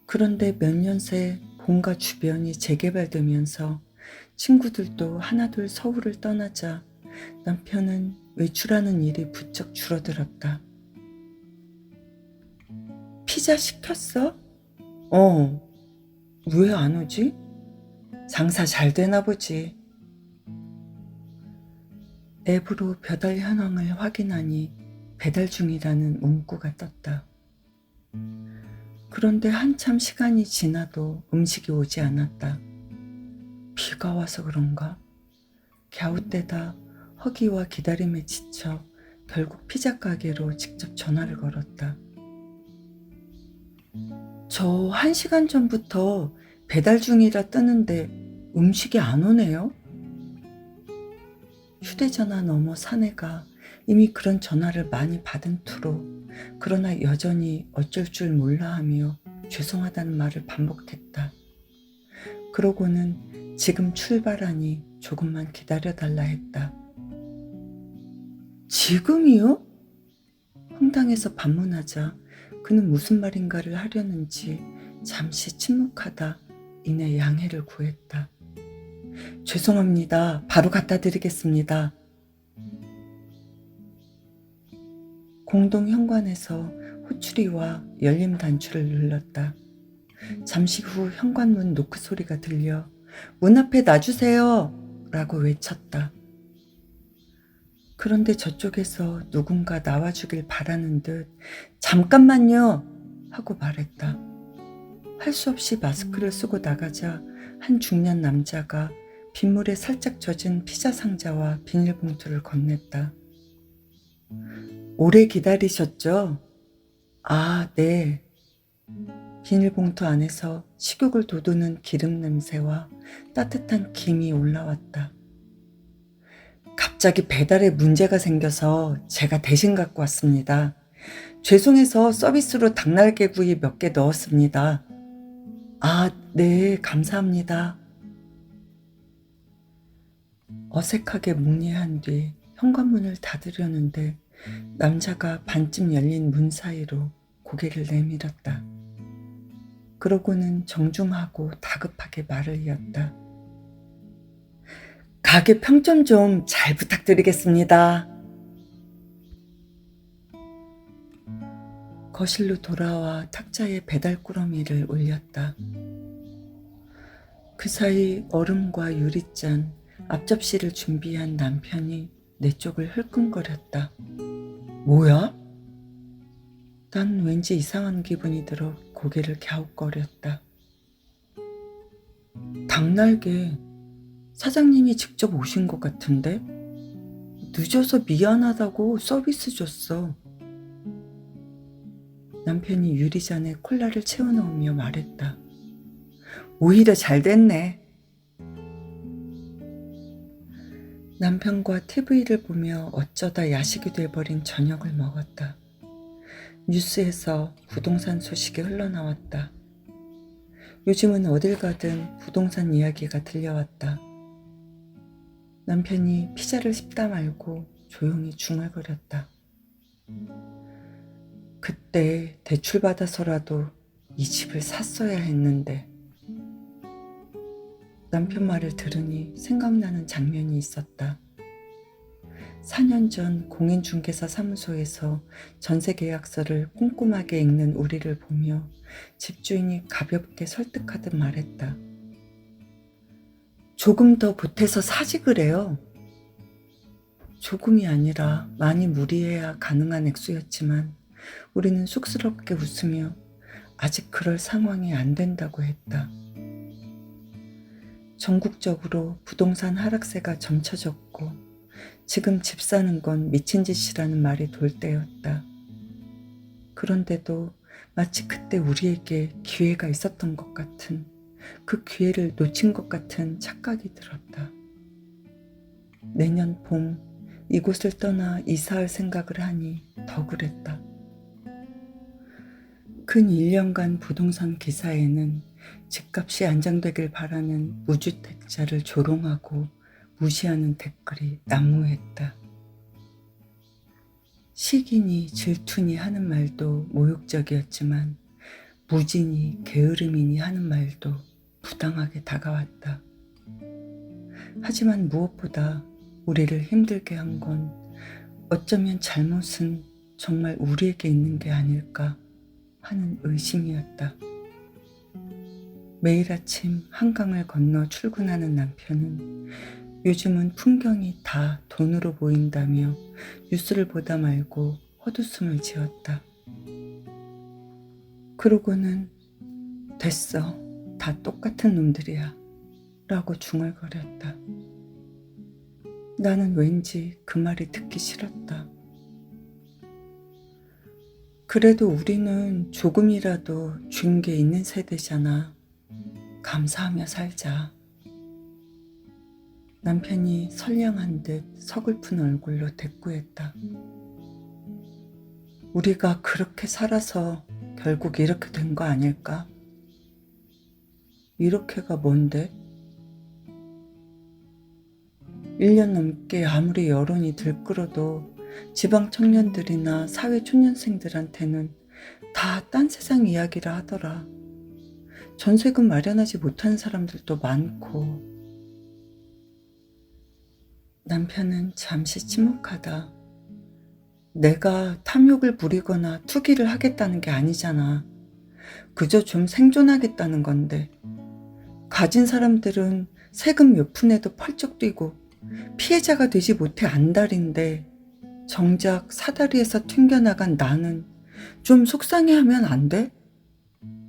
그런데 몇 년 새 본가 주변이 재개발되면서 친구들도 하나둘 서울을 떠나자 남편은 외출하는 일이 부쩍 줄어들었다. 피자 시켰어? 왜 안 오지? 장사 잘 되나 보지. 앱으로 배달 현황을 확인하니 배달 중이라는 문구가 떴다. 그런데 한참 시간이 지나도 음식이 오지 않았다. 비가 와서 그런가? 갸웃대다 허기와 기다림에 지쳐 결국 피자 가게로 직접 전화를 걸었다. 저 1시간 전부터 배달 중이라 뜨는데 음식이 안 오네요? 휴대전화 너머 사내가 이미 그런 전화를 많이 받은 투로 그러나 여전히 어쩔 줄 몰라 하며 죄송하다는 말을 반복했다. 그러고는 지금 출발하니 조금만 기다려달라 했다. 지금이요? 황당해서 반문하자 그는 무슨 말인가를 하려는지 잠시 침묵하다 이내 양해를 구했다. 죄송합니다. 바로 갖다 드리겠습니다. 공동 현관에서 호출이와 열림 단추를 눌렀다. 잠시 후 현관문 노크 소리가 들려 문 앞에 놔주세요 라고 외쳤다. 그런데 저쪽에서 누군가 나와주길 바라는 듯 잠깐만요 하고 말했다. 할 수 없이 마스크를 쓰고 나가자 한 중년 남자가 빗물에 살짝 젖은 피자 상자와 비닐봉투를 건넸다. 오래 기다리셨죠? 아, 네. 비닐봉투 안에서 식욕을 돋우는 기름 냄새와 따뜻한 김이 올라왔다. 갑자기 배달에 문제가 생겨서 제가 대신 갖고 왔습니다. 죄송해서 서비스로 닭날개구이 몇 개 넣었습니다. 아, 네, 감사합니다. 어색하게 묵례한 뒤 현관문을 닫으려는데 남자가 반쯤 열린 문 사이로 고개를 내밀었다. 그러고는 정중하고 다급하게 말을 이었다. 가게 평점 좀 잘 부탁드리겠습니다. 거실로 돌아와 탁자에 배달 꾸러미를 올렸다. 그 사이 얼음과 유리잔, 앞접시를 준비한 남편이 내 쪽을 흘끔거렸다. 뭐야? 난 왠지 이상한 기분이 들어 고개를 갸웃거렸다. 닭날개, 사장님이 직접 오신 것 같은데? 늦어서 미안하다고 서비스 줬어. 남편이 유리잔에 콜라를 채워넣으며 말했다. 오히려 잘 됐네. 남편과 TV를 보며 어쩌다 야식이 돼버린 저녁을 먹었다. 뉴스에서 부동산 소식이 흘러나왔다. 요즘은 어딜 가든 부동산 이야기가 들려왔다. 남편이 피자를 씹다 말고 조용히 중얼거렸다. 그때 대출받아서라도 이 집을 샀어야 했는데. 남편 말을 들으니 생각나는 장면이 있었다. 4년 전 공인중개사 사무소에서 전세계약서를 꼼꼼하게 읽는 우리를 보며 집주인이 가볍게 설득하듯 말했다. 조금 더 보태서 사지 그래요. 조금이 아니라 많이 무리해야 가능한 액수였지만 우리는 쑥스럽게 웃으며 아직 그럴 상황이 안 된다고 했다. 전국적으로 부동산 하락세가 점쳐졌고 지금 집 사는 건 미친 짓이라는 말이 돌 때였다. 그런데도 마치 그때 우리에게 기회가 있었던 것 같은, 그 기회를 놓친 것 같은 착각이 들었다. 내년 봄 이곳을 떠나 이사할 생각을 하니 더 그랬다. 근 1년간 부동산 기사에는 집값이 안정되길 바라는 무주택자를 조롱하고 무시하는 댓글이 난무했다. 시기니 질투니 하는 말도 모욕적이었지만 무지니 게으름이니 하는 말도 부당하게 다가왔다. 하지만 무엇보다 우리를 힘들게 한 건 어쩌면 잘못은 정말 우리에게 있는 게 아닐까 하는 의심이었다. 매일 아침 한강을 건너 출근하는 남편은 요즘은 풍경이 다 돈으로 보인다며 뉴스를 보다 말고 헛웃음을 지었다. 그러고는 됐어, 다 똑같은 놈들이야 라고 중얼거렸다. 나는 왠지 그 말이 듣기 싫었다. 그래도 우리는 조금이라도 준 게 있는 세대잖아. 감사하며 살자. 남편이 선량한 듯 서글픈 얼굴로 대꾸했다. 우리가 그렇게 살아서 결국 이렇게 된 거 아닐까? 이렇게가 뭔데? 1년 넘게 아무리 여론이 들끓어도 지방 청년들이나 사회 초년생들한테는 다 딴 세상 이야기라 하더라. 전세금 마련하지 못한 사람들도 많고. 남편은 잠시 침묵하다. 내가 탐욕을 부리거나 투기를 하겠다는 게 아니잖아. 그저 좀 생존하겠다는 건데. 가진 사람들은 세금 몇 푼에도 펄쩍 뛰고 피해자가 되지 못해 안달인데 정작 사다리에서 튕겨나간 나는 좀 속상해하면 안 돼?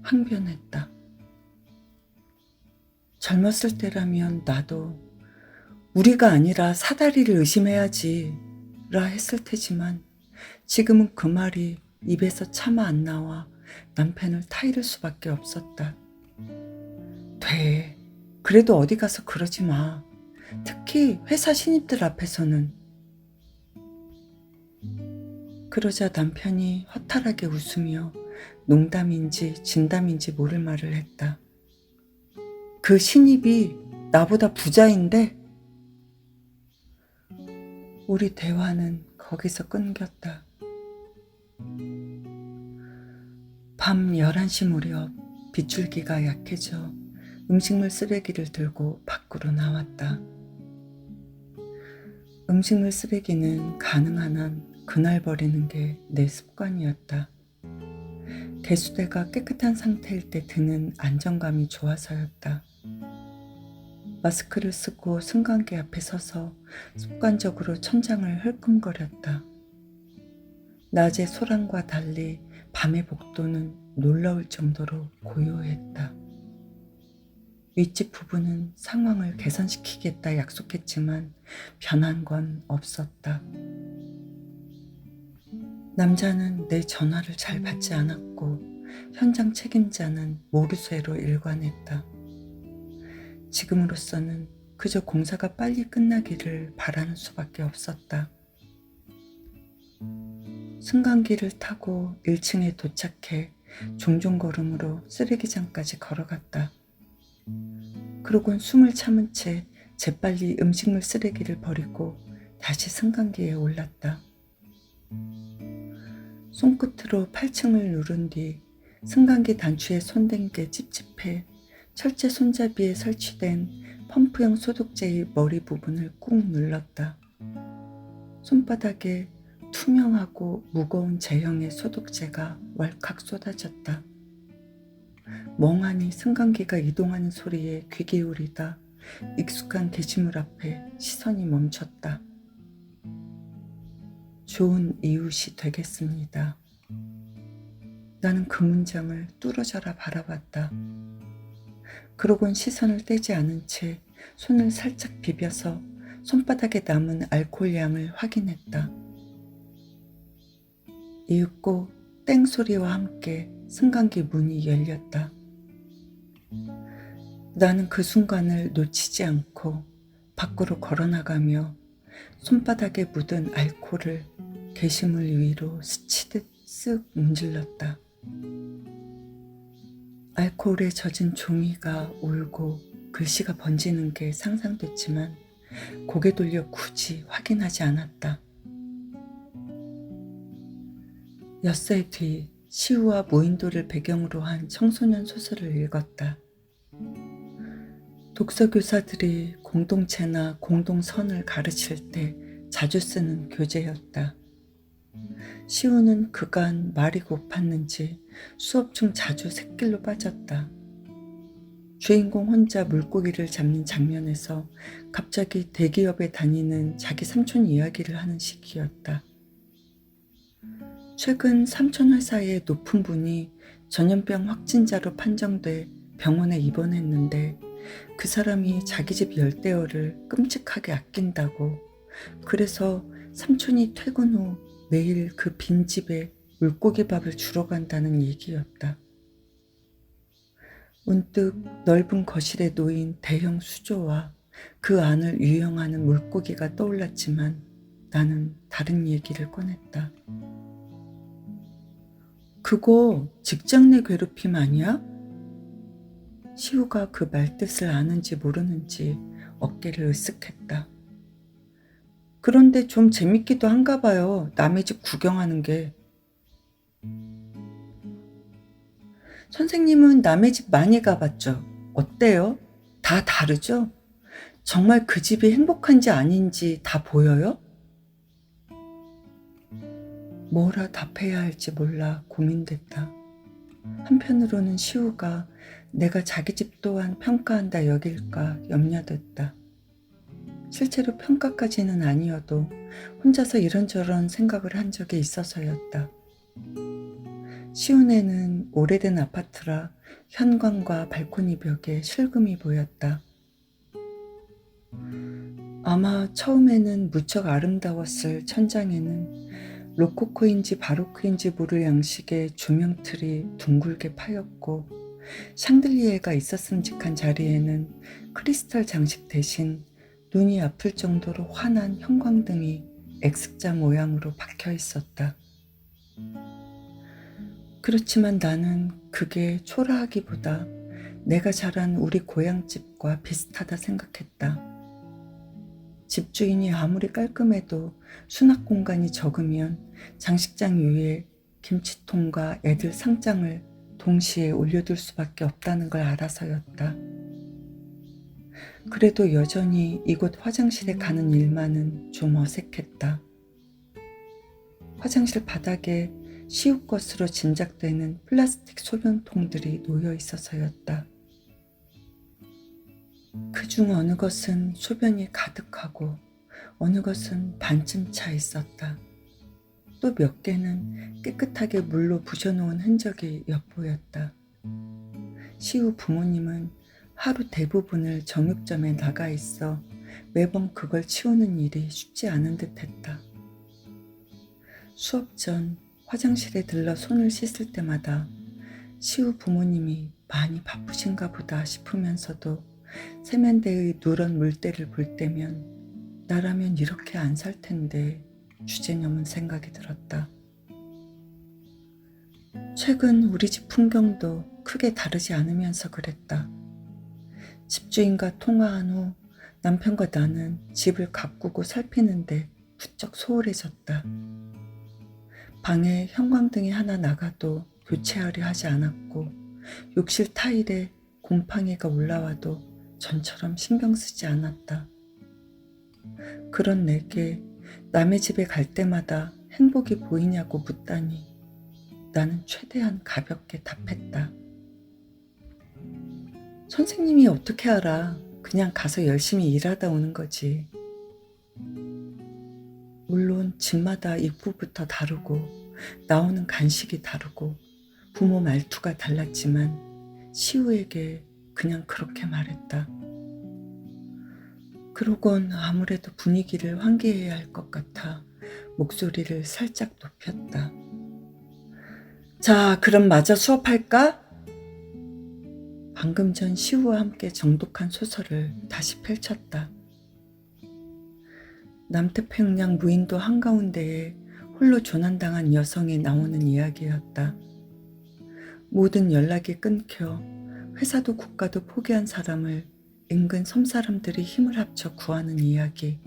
항변했다. 젊었을 때라면 나도 우리가 아니라 사다리를 의심해야지 라 했을 테지만 지금은 그 말이 입에서 차마 안 나와 남편을 타이를 수밖에 없었다. 돼. 그래도 어디 가서 그러지 마. 특히 회사 신입들 앞에서는. 그러자 남편이 허탈하게 웃으며 농담인지 진담인지 모를 말을 했다. 그 신입이 나보다 부자인데? 우리 대화는 거기서 끊겼다. 밤 11시 무렵 빗줄기가 약해져 음식물 쓰레기를 들고 밖으로 나왔다. 음식물 쓰레기는 가능한 한 그날 버리는 게 내 습관이었다. 개수대가 깨끗한 상태일 때 드는 안정감이 좋아서였다. 마스크를 쓰고 승강기 앞에 서서 습관적으로 천장을 흘끔거렸다. 낮의 소란과 달리 밤의 복도는 놀라울 정도로 고요했다. 윗집 부부는 상황을 개선시키겠다 약속했지만 변한 건 없었다. 남자는 내 전화를 잘 받지 않았고 현장 책임자는 모르쇠로 일관했다. 지금으로서는 그저 공사가 빨리 끝나기를 바라는 수밖에 없었다. 승강기를 타고 1층에 도착해 종종 걸음으로 쓰레기장까지 걸어갔다. 그러곤 숨을 참은 채 재빨리 음식물 쓰레기를 버리고 다시 승강기에 올랐다. 손끝으로 8층을 누른 뒤 승강기 단추에 손댄 게 찝찝해 철제 손잡이에 설치된 펌프형 소독제의 머리 부분을 꾹 눌렀다. 손바닥에 투명하고 무거운 제형의 소독제가 왈칵 쏟아졌다. 멍하니 승강기가 이동하는 소리에 귀 기울이다 익숙한 게시물 앞에 시선이 멈췄다. 좋은 이웃이 되겠습니다. 나는 그 문장을 뚫어져라 바라봤다. 그러곤 시선을 떼지 않은 채 손을 살짝 비벼서 손바닥에 남은 알코올 양을 확인했다. 이윽고 땡 소리와 함께 승강기 문이 열렸다. 나는 그 순간을 놓치지 않고 밖으로 걸어나가며 손바닥에 묻은 알코올을 게시물 위로 스치듯 쓱 문질렀다. 알코올에 젖은 종이가 울고 글씨가 번지는 게 상상됐지만 고개 돌려 굳이 확인하지 않았다. 엿새 뒤 시우와 무인도를 배경으로 한 청소년 소설을 읽었다. 독서교사들이 공동체나 공동선을 가르칠 때 자주 쓰는 교재였다. 시우는 그간 말이 고팠는지 수업 중 자주 샛길로 빠졌다. 주인공 혼자 물고기를 잡는 장면에서 갑자기 대기업에 다니는 자기 삼촌 이야기를 하는 시기였다. 최근 삼촌 회사의 높은 분이 전염병 확진자로 판정돼 병원에 입원했는데 그 사람이 자기 집 열대어를 끔찍하게 아낀다고, 그래서 삼촌이 퇴근 후 매일 그 빈집에 물고기밥을 주러 간다는 얘기였다. 문득 넓은 거실에 놓인 대형 수조와 그 안을 유영하는 물고기가 떠올랐지만 나는 다른 얘기를 꺼냈다. 그거 직장 내 괴롭힘 아니야? 시우가 그 말뜻을 아는지 모르는지 어깨를 으쓱했다. 그런데 좀 재밌기도 한가 봐요. 남의 집 구경하는 게. 선생님은 남의 집 많이 가봤죠? 어때요? 다 다르죠? 정말 그 집이 행복한지 아닌지 다 보여요? 뭐라 답해야 할지 몰라 고민됐다. 한편으로는 시우가 내가 자기 집 또한 평가한다 여길까 염려됐다. 실제로 평가까지는 아니어도 혼자서 이런저런 생각을 한 적이 있어서였다. 시운에는 오래된 아파트라 현관과 발코니 벽에 실금이 보였다. 아마 처음에는 무척 아름다웠을 천장에는 로코코인지 바로크인지 모를 양식의 조명틀이 둥글게 파였고, 샹들리에가 있었음직한 자리에는 크리스탈 장식 대신 눈이 아플 정도로 환한 형광등이 X자 모양으로 박혀 있었다. 그렇지만 나는 그게 초라하기보다 내가 자란 우리 고향집과 비슷하다 생각했다. 집주인이 아무리 깔끔해도 수납 공간이 적으면 장식장 위에 김치통과 애들 상장을 동시에 올려둘 수밖에 없다는 걸 알아서였다. 그래도 여전히 이곳 화장실에 가는 일만은 좀 어색했다. 화장실 바닥에 시우 것으로 짐작되는 플라스틱 소변통들이 놓여 있어서였다. 그중 어느 것은 소변이 가득하고 어느 것은 반쯤 차 있었다. 또 몇 개는 깨끗하게 물로 부셔놓은 흔적이 엿보였다. 시우 부모님은 하루 대부분을 정육점에 나가 있어 매번 그걸 치우는 일이 쉽지 않은 듯했다. 수업 전 화장실에 들러 손을 씻을 때마다 시우 부모님이 많이 바쁘신가 보다 싶으면서도 세면대의 누런 물때를 볼 때면 나라면 이렇게 안 살 텐데 주제넘은 생각이 들었다. 최근 우리 집 풍경도 크게 다르지 않으면서 그랬다. 집주인과 통화한 후 남편과 나는 집을 가꾸고 살피는데 부쩍 소홀해졌다. 방에 형광등이 하나 나가도 교체하려 하지 않았고 욕실 타일에 곰팡이가 올라와도 전처럼 신경 쓰지 않았다. 그런 내게 남의 집에 갈 때마다 행복이 보이냐고 묻다니 나는 최대한 가볍게 답했다. 선생님이 어떻게 알아? 그냥 가서 열심히 일하다 오는 거지. 물론 집마다 입구부터 다르고 나오는 간식이 다르고 부모 말투가 달랐지만 시우에게 그냥 그렇게 말했다. 그러곤 아무래도 분위기를 환기해야 할 것 같아 목소리를 살짝 높였다. 자, 그럼 마저 수업할까? 방금 전 시우와 함께 정독한 소설을 다시 펼쳤다. 남태평양 무인도 한가운데에 홀로 조난당한 여성이 나오는 이야기였다. 모든 연락이 끊겨 회사도 국가도 포기한 사람을 인근 섬사람들이 힘을 합쳐 구하는 이야기.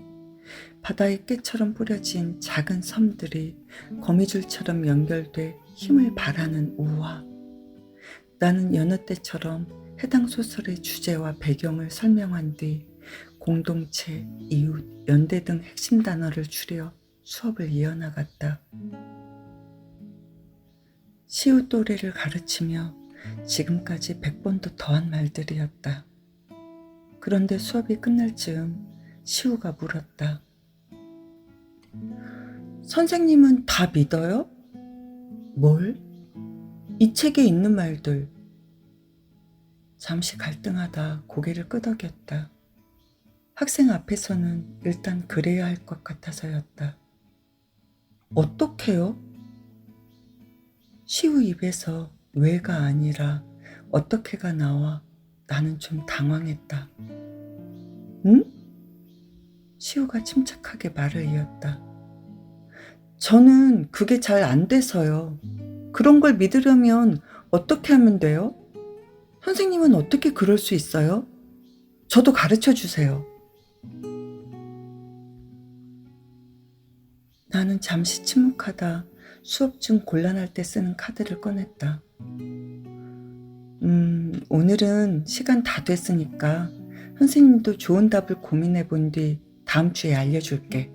바다의 깨처럼 뿌려진 작은 섬들이 거미줄처럼 연결돼 힘을 발하는 우화. 나는 여느 때처럼 해당 소설의 주제와 배경을 설명한 뒤 공동체, 이웃, 연대 등 핵심 단어를 추려 수업을 이어나갔다. 시우 또래를 가르치며 지금까지 100번도 더한 말들이었다. 그런데 수업이 끝날 즈음 시우가 물었다. 선생님은 다 믿어요? 뭘? 이 책에 있는 말들. 잠시 갈등하다 고개를 끄덕였다. 학생 앞에서는 일단 그래야 할 것 같아서였다. 어떻게요? 시우 입에서 왜가 아니라 어떻게가 나와 나는 좀 당황했다. 응? 시우가 침착하게 말을 이었다. 저는 그게 잘 안 돼서요. 그런 걸 믿으려면 어떻게 하면 돼요? 선생님은 어떻게 그럴 수 있어요? 저도 가르쳐 주세요. 나는 잠시 침묵하다 수업 중 곤란할 때 쓰는 카드를 꺼냈다. 오늘은 시간 다 됐으니까 선생님도 좋은 답을 고민해 본 뒤 다음 주에 알려줄게.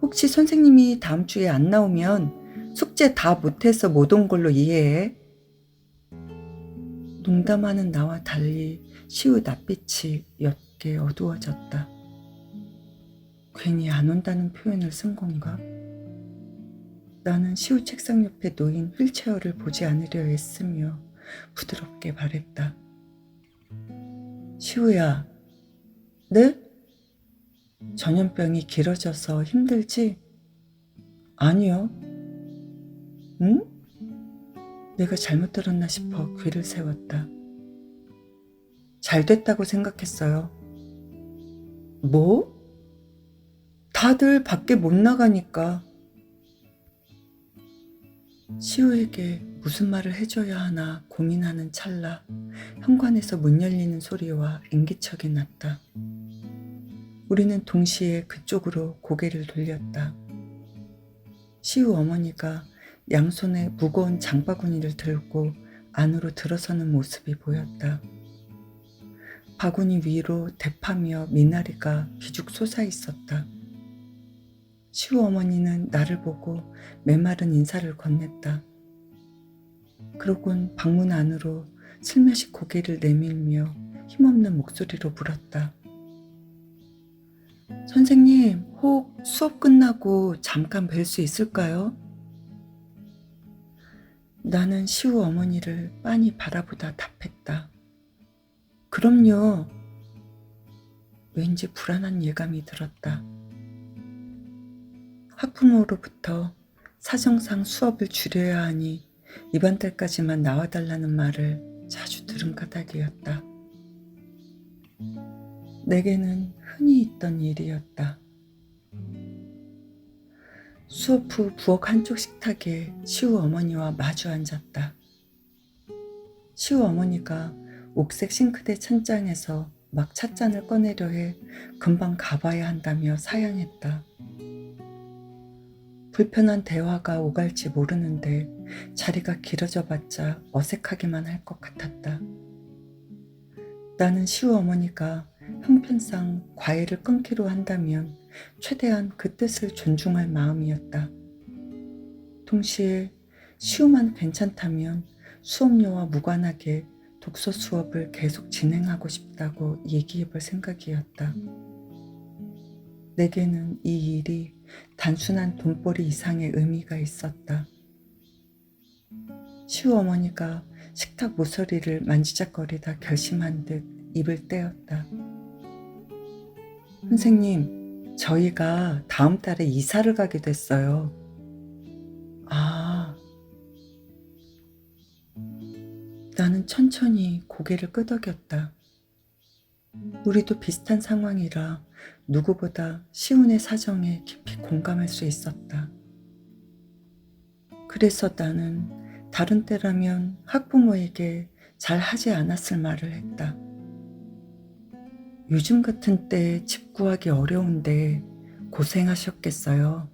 혹시 선생님이 다음 주에 안 나오면 숙제 다 못해서 못 온 걸로 이해해. 농담하는 나와 달리 시우 낯빛이 옅게 어두워졌다. 괜히 안 온다는 표현을 쓴 건가? 나는 시우 책상 옆에 놓인 휠체어를 보지 않으려 애쓰며 부드럽게 말했다. 시우야, 네? 전염병이 길어져서 힘들지? 아니요. 응? 내가 잘못 들었나 싶어 귀를 세웠다. 잘 됐다고 생각했어요. 뭐? 다들 밖에 못 나가니까. 시우에게 무슨 말을 해줘야 하나 고민하는 찰나 현관에서 문 열리는 소리와 인기척이 났다. 우리는 동시에 그쪽으로 고개를 돌렸다. 시우 어머니가 양손에 무거운 장바구니를 들고 안으로 들어서는 모습이 보였다. 바구니 위로 대파며 미나리가 비죽 솟아 있었다. 시우어머니는 나를 보고 메마른 인사를 건넸다. 그러곤 방문 안으로 슬며시 고개를 내밀며 힘없는 목소리로 물었다. 선생님, 혹 수업 끝나고 잠깐 뵐 수 있을까요? 나는 시우 어머니를 빤히 바라보다 답했다. 그럼요. 왠지 불안한 예감이 들었다. 학부모로부터 사정상 수업을 줄여야 하니 이번 달까지만 나와달라는 말을 자주 들은 까닭이었다. 내게는 흔히 있던 일이었다. 수업 후 부엌 한쪽 식탁에 시우 어머니와 마주 앉았다. 시우 어머니가 옥색 싱크대 찬장에서 막 찻잔을 꺼내려 해 금방 가봐야 한다며 사양했다. 불편한 대화가 오갈지 모르는데 자리가 길어져 봤자 어색하기만 할 것 같았다. 나는 시우 어머니가 형편상 과외를 끊기로 한다면 최대한 그 뜻을 존중할 마음이었다. 동시에 시우만 괜찮다면 수업료와 무관하게 독서 수업을 계속 진행하고 싶다고 얘기해 볼 생각이었다. 내게는 이 일이 단순한 돈벌이 이상의 의미가 있었다. 시우 어머니가 식탁 모서리를 만지작거리다 결심한 듯 입을 떼었다. 선생님, 저희가 다음 달에 이사를 가게 됐어요. 아, 나는 천천히 고개를 끄덕였다. 우리도 비슷한 상황이라 누구보다 시운의 사정에 깊이 공감할 수 있었다. 그래서 나는 다른 때라면 학부모에게 잘 하지 않았을 말을 했다. 요즘 같은 때 집 구하기 어려운데 고생하셨겠어요.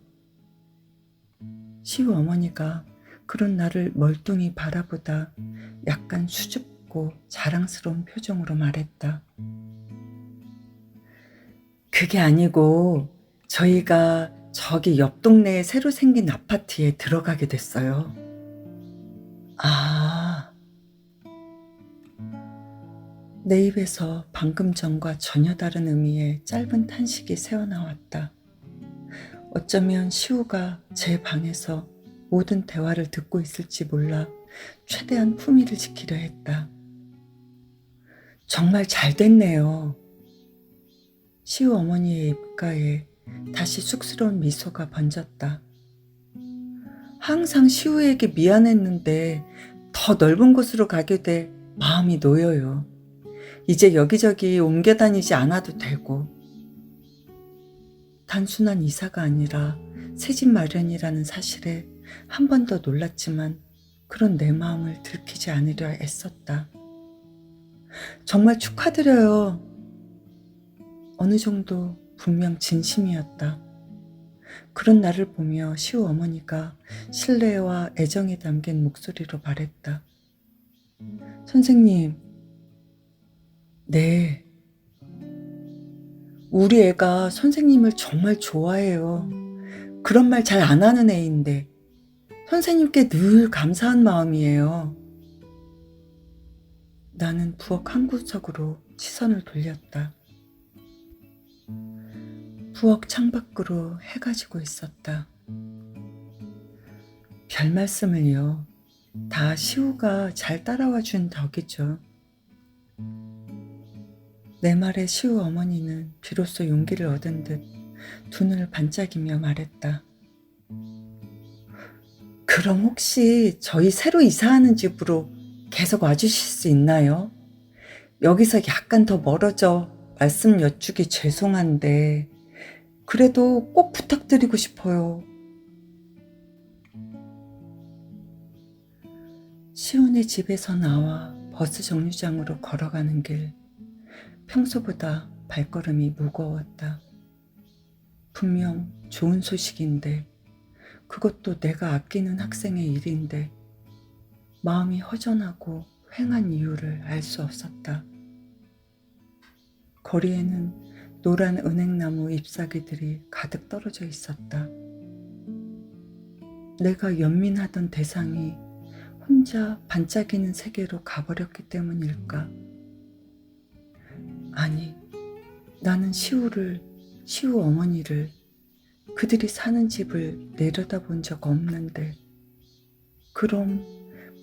시우 어머니가 그런 나를 멀뚱히 바라보다 약간 수줍고 자랑스러운 표정으로 말했다. 그게 아니고 저희가 저기 옆 동네에 새로 생긴 아파트에 들어가게 됐어요. 아, 내 입에서 방금 전과 전혀 다른 의미의 짧은 탄식이 새어나왔다. 어쩌면 시우가 제 방에서 모든 대화를 듣고 있을지 몰라 최대한 품위를 지키려 했다. 정말 잘 됐네요. 시우 어머니의 입가에 다시 쑥스러운 미소가 번졌다. 항상 시우에게 미안했는데 더 넓은 곳으로 가게 돼 마음이 놓여요. 이제 여기저기 옮겨 다니지 않아도 되고. 단순한 이사가 아니라 새집 마련이라는 사실에 한 번 더 놀랐지만 그런 내 마음을 들키지 않으려 애썼다. 정말 축하드려요. 어느 정도 분명 진심이었다. 그런 나를 보며 시우 어머니가 신뢰와 애정이 담긴 목소리로 말했다. 선생님, 네. 우리 애가 선생님을 정말 좋아해요. 그런 말 잘 안 하는 애인데 선생님께 늘 감사한 마음이에요. 나는 부엌 한 구석으로 시선을 돌렸다. 부엌 창밖으로 해가 지고 있었다. 별 말씀을요. 다 시우가 잘 따라와 준 덕이죠. 내 말에 시우 어머니는 비로소 용기를 얻은 듯 두 눈을 반짝이며 말했다. 그럼 혹시 저희 새로 이사하는 집으로 계속 와주실 수 있나요? 여기서 약간 더 멀어져 말씀 여쭈기 죄송한데 그래도 꼭 부탁드리고 싶어요. 시온의 집에서 나와 버스 정류장으로 걸어가는 길, 평소보다 발걸음이 무거웠다. 분명 좋은 소식인데 그것도 내가 아끼는 학생의 일인데 마음이 허전하고 휑한 이유를 알 수 없었다. 거리에는 노란 은행나무 잎사귀들이 가득 떨어져 있었다. 내가 연민하던 대상이 혼자 반짝이는 세계로 가버렸기 때문일까? 아니, 나는 시우 어머니를, 그들이 사는 집을 내려다본 적 없는데, 그럼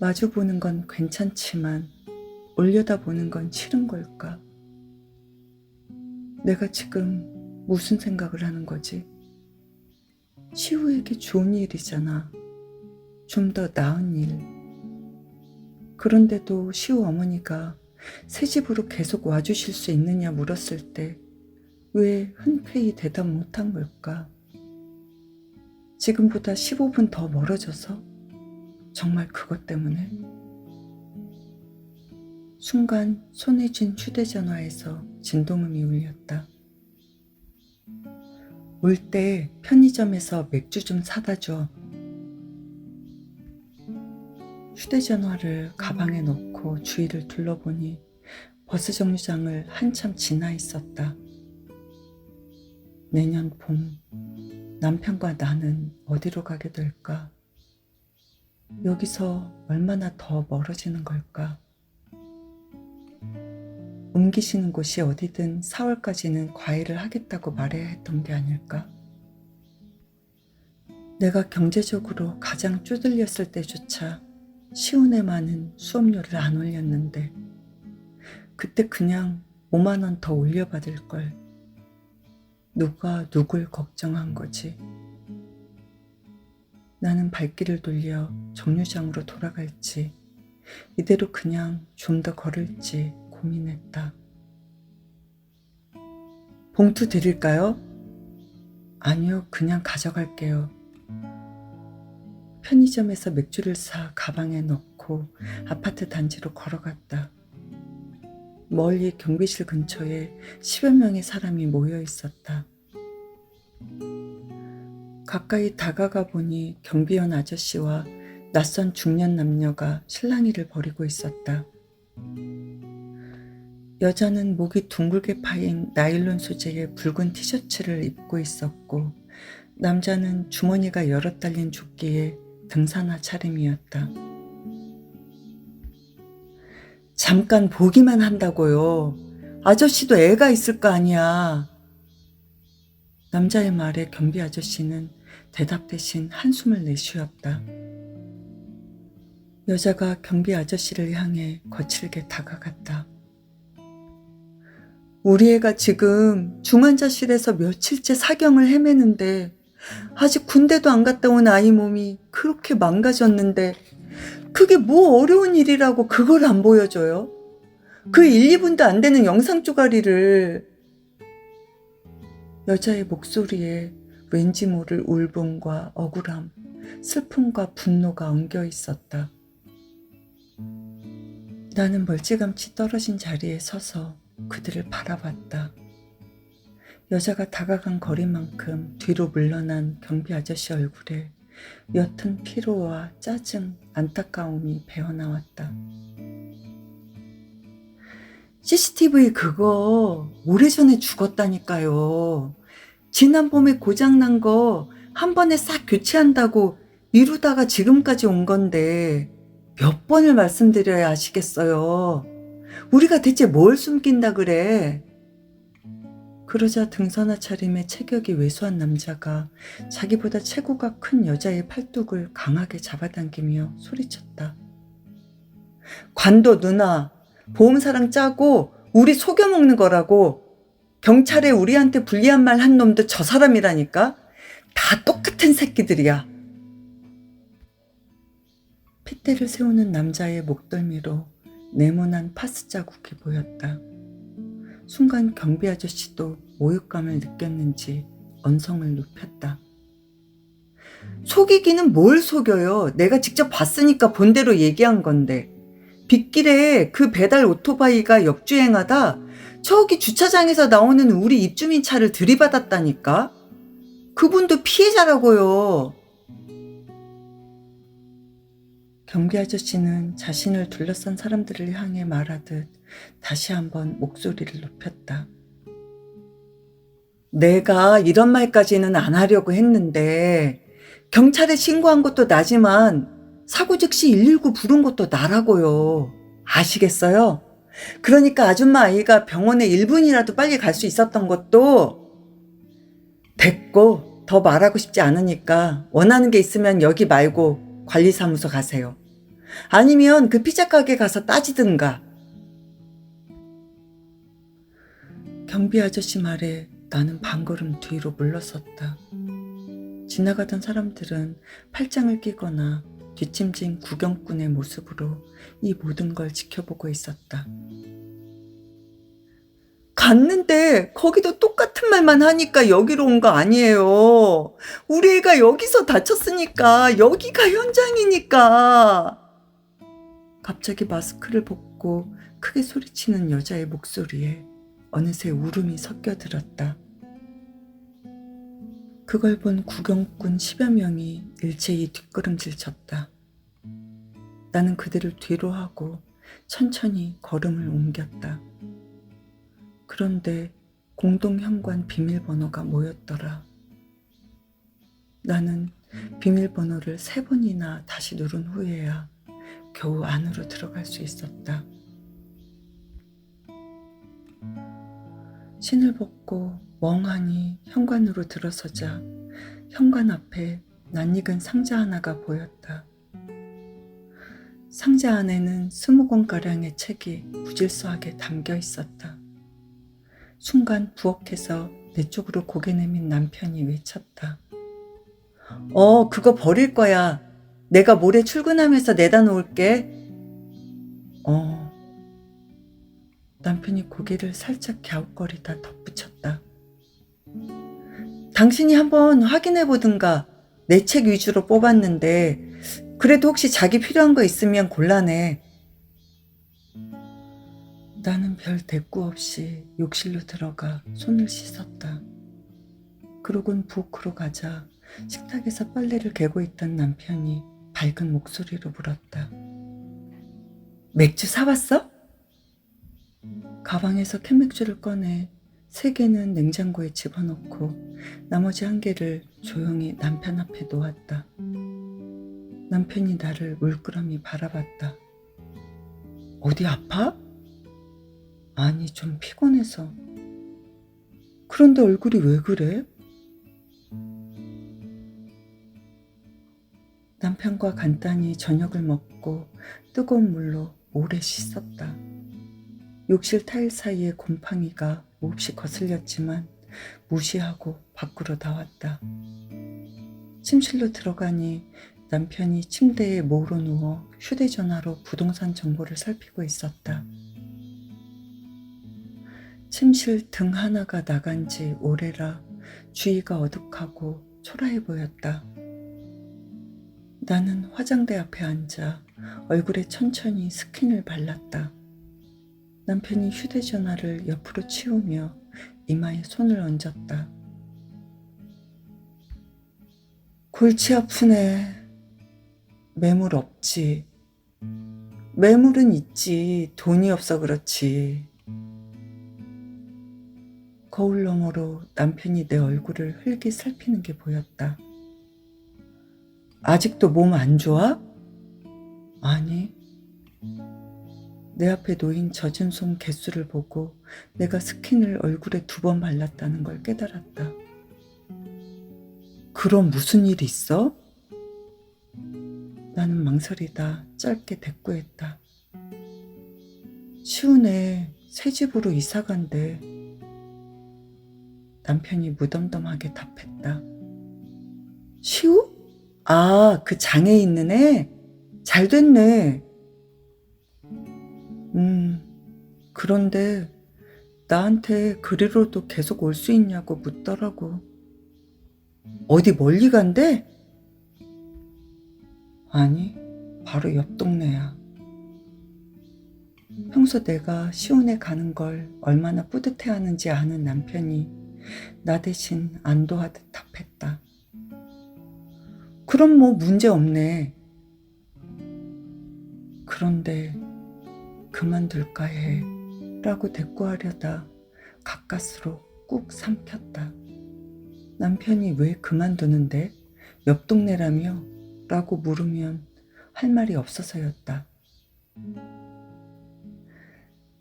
마주보는 건 괜찮지만 올려다보는 건 싫은 걸까? 내가 지금 무슨 생각을 하는 거지? 시우에게 좋은 일이잖아. 좀 더 나은 일. 그런데도 시우 어머니가 새 집으로 계속 와주실 수 있느냐 물었을 때 왜 흔쾌히 대답 못한 걸까? 지금보다 15분 더 멀어져서? 정말 그것 때문에? 순간 손에 쥔 휴대전화에서 진동음이 울렸다. 올 때 편의점에서 맥주 좀 사다 줘. 휴대전화를 가방에 넣고 주위를 둘러보니 버스 정류장을 한참 지나 있었다. 내년 봄, 남편과 나는 어디로 가게 될까? 여기서 얼마나 더 멀어지는 걸까? 옮기시는 곳이 어디든 4월까지는 과외를 하겠다고 말해야 했던 게 아닐까? 내가 경제적으로 가장 쪼들렸을 때조차 시운에만은 수업료를 안 올렸는데 그때 그냥 5만 원 더 올려받을 걸. 누가 누굴 걱정한 거지? 나는 발길을 돌려 정류장으로 돌아갈지 이대로 그냥 좀 더 걸을지 고민했다. 봉투 드릴까요? 아니요, 그냥 가져갈게요. 편의점에서 맥주를 사 가방에 넣고 아파트 단지로 걸어갔다. 멀리 경비실 근처에 10여 명의 사람이 모여 있었다. 가까이 다가가 보니 경비원 아저씨와 낯선 중년 남녀가 실랑이를 벌이고 있었다. 여자는 목이 둥글게 파인 나일론 소재의 붉은 티셔츠를 입고 있었고 남자는 주머니가 여럿 달린 조끼에 등산화 차림이었다. 잠깐 보기만 한다고요. 아저씨도 애가 있을 거 아니야. 남자의 말에 경비 아저씨는 대답 대신 한숨을 내쉬었다. 여자가 경비 아저씨를 향해 거칠게 다가갔다. 우리 애가 지금 중환자실에서 며칠째 사경을 헤매는데 아직 군대도 안 갔다 온 아이 몸이 그렇게 망가졌는데 그게 뭐 어려운 일이라고 그걸 안 보여줘요? 그 1, 2분도 안 되는 영상 쪼가리를. 여자의 목소리에 왠지 모를 울분과 억울함, 슬픔과 분노가 엉겨 있었다. 나는 멀찌감치 떨어진 자리에 서서 그들을 바라봤다. 여자가 다가간 거리만큼 뒤로 물러난 경비 아저씨 얼굴에 옅은 피로와 짜증, 안타까움이 배어나왔다. CCTV 그거 오래전에 죽었다니까요. 지난 봄에 고장난 거 한 번에 싹 교체한다고 미루다가 지금까지 온 건데 몇 번을 말씀드려야 아시겠어요. 우리가 대체 뭘 숨긴다 그래? 그러자 등산화 차림의 체격이 왜소한 남자가 자기보다 체구가 큰 여자의 팔뚝을 강하게 잡아당기며 소리쳤다. 관도 누나, 보험사랑 짜고 우리 속여먹는 거라고. 경찰에 우리한테 불리한 말 한 놈도 저 사람이라니까. 다 똑같은 새끼들이야. 핏대를 세우는 남자의 목덜미로 네모난 파스 자국이 보였다. 순간 경비 아저씨도 모욕감을 느꼈는지 언성을 높였다. 속이기는 뭘 속여요. 내가 직접 봤으니까 본대로 얘기한 건데. 빗길에 그 배달 오토바이가 역주행하다 저기 주차장에서 나오는 우리 입주민 차를 들이받았다니까. 그분도 피해자라고요. 경비 아저씨는 자신을 둘러싼 사람들을 향해 말하듯 다시 한번 목소리를 높였다. 내가 이런 말까지는 안 하려고 했는데 경찰에 신고한 것도 나지만 사고 즉시 119 부른 것도 나라고요. 아시겠어요? 그러니까 아줌마 아이가 병원에 1분이라도 빨리 갈 수 있었던 것도 됐고 더 말하고 싶지 않으니까 원하는 게 있으면 여기 말고 관리사무소 가세요. 아니면 그 피자 가게 가서 따지든가. 경비 아저씨 말에 나는 반걸음 뒤로 물러섰다. 지나가던 사람들은 팔짱을 끼거나 뒷짐진 구경꾼의 모습으로 이 모든 걸 지켜보고 있었다. 갔는데 거기도 똑같은 말만 하니까 여기로 온 거 아니에요. 우리 애가 여기서 다쳤으니까 여기가 현장이니까. 갑자기 마스크를 벗고 크게 소리치는 여자의 목소리에 어느새 울음이 섞여들었다. 그걸 본 구경꾼 10여 명이 일제히 뒷걸음질 쳤다. 나는 그들을 뒤로 하고 천천히 걸음을 옮겼다. 그런데 공동현관 비밀번호가 뭐였더라. 나는 비밀번호를 3번이나 다시 누른 후에야 겨우 안으로 들어갈 수 있었다. 신을 벗고 멍하니 현관으로 들어서자 현관 앞에 낯익은 상자 하나가 보였다. 상자 안에는 20권가량의 책이 무질서하게 담겨 있었다. 순간 부엌에서 내 쪽으로 고개 내민 남편이 외쳤다. 그거 버릴 거야. 내가 모레 출근하면서 내다 놓을게. 남편이 고개를 살짝 갸웃거리다 덧붙였다. 당신이 한번 확인해 보든가. 내 책 위주로 뽑았는데 그래도 혹시 자기 필요한 거 있으면 곤란해. 나는 별 대꾸 없이 욕실로 들어가 손을 씻었다. 그러곤 부엌으로 가자 식탁에서 빨래를 개고 있던 남편이 밝은 목소리로 물었다. 맥주 사왔어? 가방에서 캔맥주를 꺼내 3개는 냉장고에 집어넣고 나머지 1개를 조용히 남편 앞에 놓았다. 남편이 나를 물끄러미 바라봤다. 어디 아파? 아니, 좀 피곤해서. 그런데 얼굴이 왜 그래? 남편과 간단히 저녁을 먹고 뜨거운 물로 오래 씻었다. 욕실 타일 사이에 곰팡이가 몹시 거슬렸지만 무시하고 밖으로 나왔다. 침실로 들어가니 남편이 침대에 모로 누워 휴대전화로 부동산 정보를 살피고 있었다. 침실 등 하나가 나간 지 오래라 주위가 어둑하고 초라해 보였다. 나는 화장대 앞에 앉아 얼굴에 천천히 스킨을 발랐다. 남편이 휴대전화를 옆으로 치우며 이마에 손을 얹었다. 골치 아프네. 매물 없지. 매물은 있지. 돈이 없어 그렇지. 거울 너머로 남편이 내 얼굴을 흘기 살피는 게 보였다. 아직도 몸 안 좋아? 아니. 내 앞에 놓인 젖은 손 개수를 보고 내가 스킨을 얼굴에 2번 발랐다는 걸 깨달았다. 그럼 무슨 일이 있어? 나는 망설이다 짧게 대꾸했다. 시훈에 새 집으로 이사 간대. 남편이 무덤덤하게 답했다. 시우? 아, 그 장애 있는 애? 잘 됐네. 그런데 나한테 그리로도 계속 올 수 있냐고 묻더라고. 어디 멀리 간대? 아니, 바로 옆 동네야. 평소 내가 시온에 가는 걸 얼마나 뿌듯해하는지 아는 남편이 나 대신 안도하듯 답했다. 그럼 뭐 문제 없네. 그런데 그만둘까 해 라고 대꾸하려다 가까스로 꾹 삼켰다. 남편이 왜 그만두는데? 옆 동네라며? 라고 물으면 할 말이 없어서였다.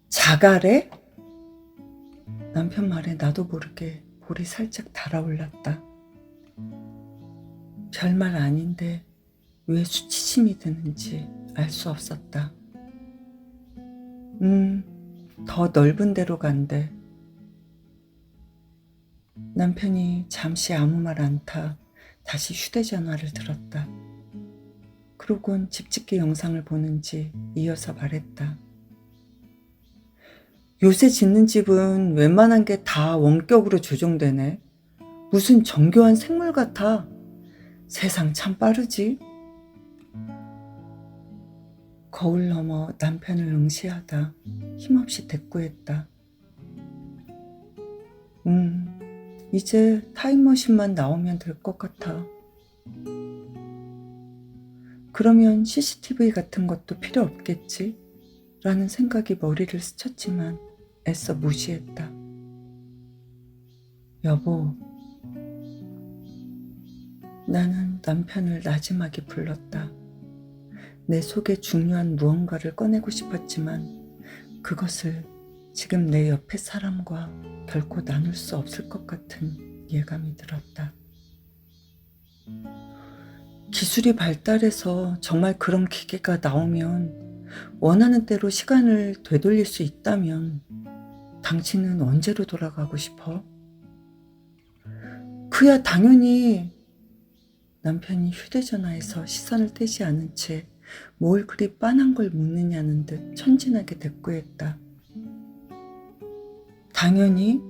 자가래? 남편 말에 나도 모르게 볼이 살짝 달아올랐다. 별말 아닌데 왜 수치심이 드는지 알 수 없었다. 더 넓은 데로 간대. 남편이 잠시 아무 말 않다 다시 휴대전화를 들었다. 그러곤 집짓기 영상을 보는지 이어서 말했다. 요새 짓는 집은 웬만한 게 다 원격으로 조정되네. 무슨 정교한 생물 같아. 세상 참 빠르지? 거울 넘어 남편을 응시하다 힘없이 대꾸했다. 이제 타임머신만 나오면 될 것 같아. 그러면 CCTV 같은 것도 필요 없겠지? 라는 생각이 머리를 스쳤지만 애써 무시했다. 여보, 나는 남편을 나지막이 불렀다. 내 속에 중요한 무언가를 꺼내고 싶었지만 그것을 지금 내 옆에 사람과 결코 나눌 수 없을 것 같은 예감이 들었다. 기술이 발달해서 정말 그런 기계가 나오면 원하는 대로 시간을 되돌릴 수 있다면 당신은 언제로 돌아가고 싶어? 그야 당연히. 남편이 휴대전화에서 시선을 떼지 않은 채 뭘 그리 빤한 걸 묻느냐는 듯 천진하게 대꾸했다. 당연히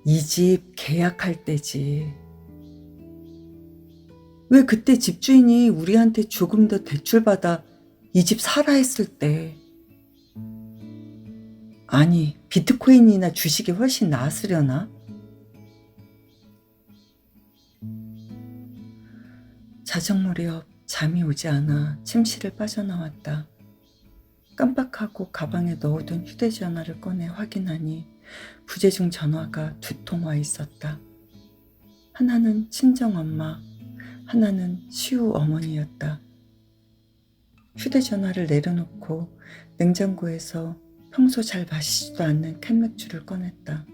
이 집 계약할 때지. 왜 그때 집주인이 우리한테 조금 더 대출받아 이 집 사라 했을 때. 아니, 비트코인이나 주식이 훨씬 나았으려나? 자정 무렵 잠이 오지 않아 침실을 빠져나왔다. 깜빡하고 가방에 넣어둔 휴대전화를 꺼내 확인하니 부재중 전화가 2통 와 있었다. 하나는 친정엄마, 하나는 시우 어머니였다. 휴대전화를 내려놓고 냉장고에서 평소 잘 마시지도 않는 캔맥주를 꺼냈다.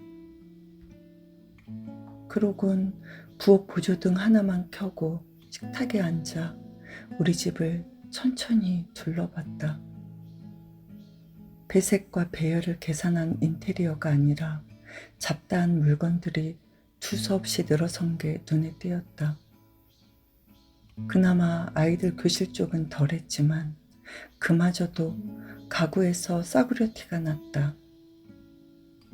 그러곤 부엌 보조등 하나만 켜고 식탁에 앉아 우리 집을 천천히 둘러봤다. 배색과 배열을 계산한 인테리어가 아니라 잡다한 물건들이 두서없이 늘어선 게 눈에 띄었다. 그나마 아이들 교실 쪽은 덜했지만 그마저도 가구에서 싸구려 티가 났다.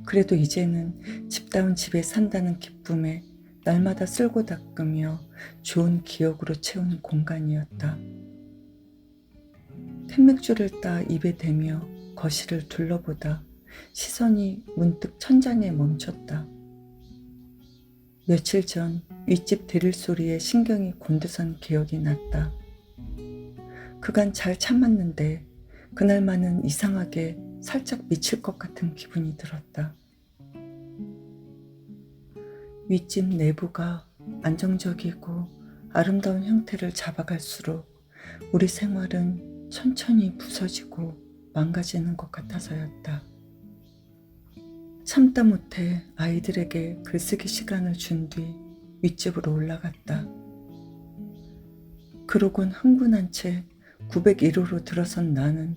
그래도 이제는 집다운 집에 산다는 기쁨에 날마다 쓸고 닦으며 좋은 기억으로 채운 공간이었다. 캔맥주를 따 입에 대며 거실을 둘러보다 시선이 문득 천장에 멈췄다. 며칠 전 윗집 드릴 소리에 신경이 곤두선 기억이 났다. 그간 잘 참았는데 그날만은 이상하게 살짝 미칠 것 같은 기분이 들었다. 윗집 내부가 안정적이고 아름다운 형태를 잡아갈수록 우리 생활은 천천히 부서지고 망가지는 것 같아서였다. 참다 못해 아이들에게 글쓰기 시간을 준 뒤 윗집으로 올라갔다. 그러곤 흥분한 채 901호로 들어선 나는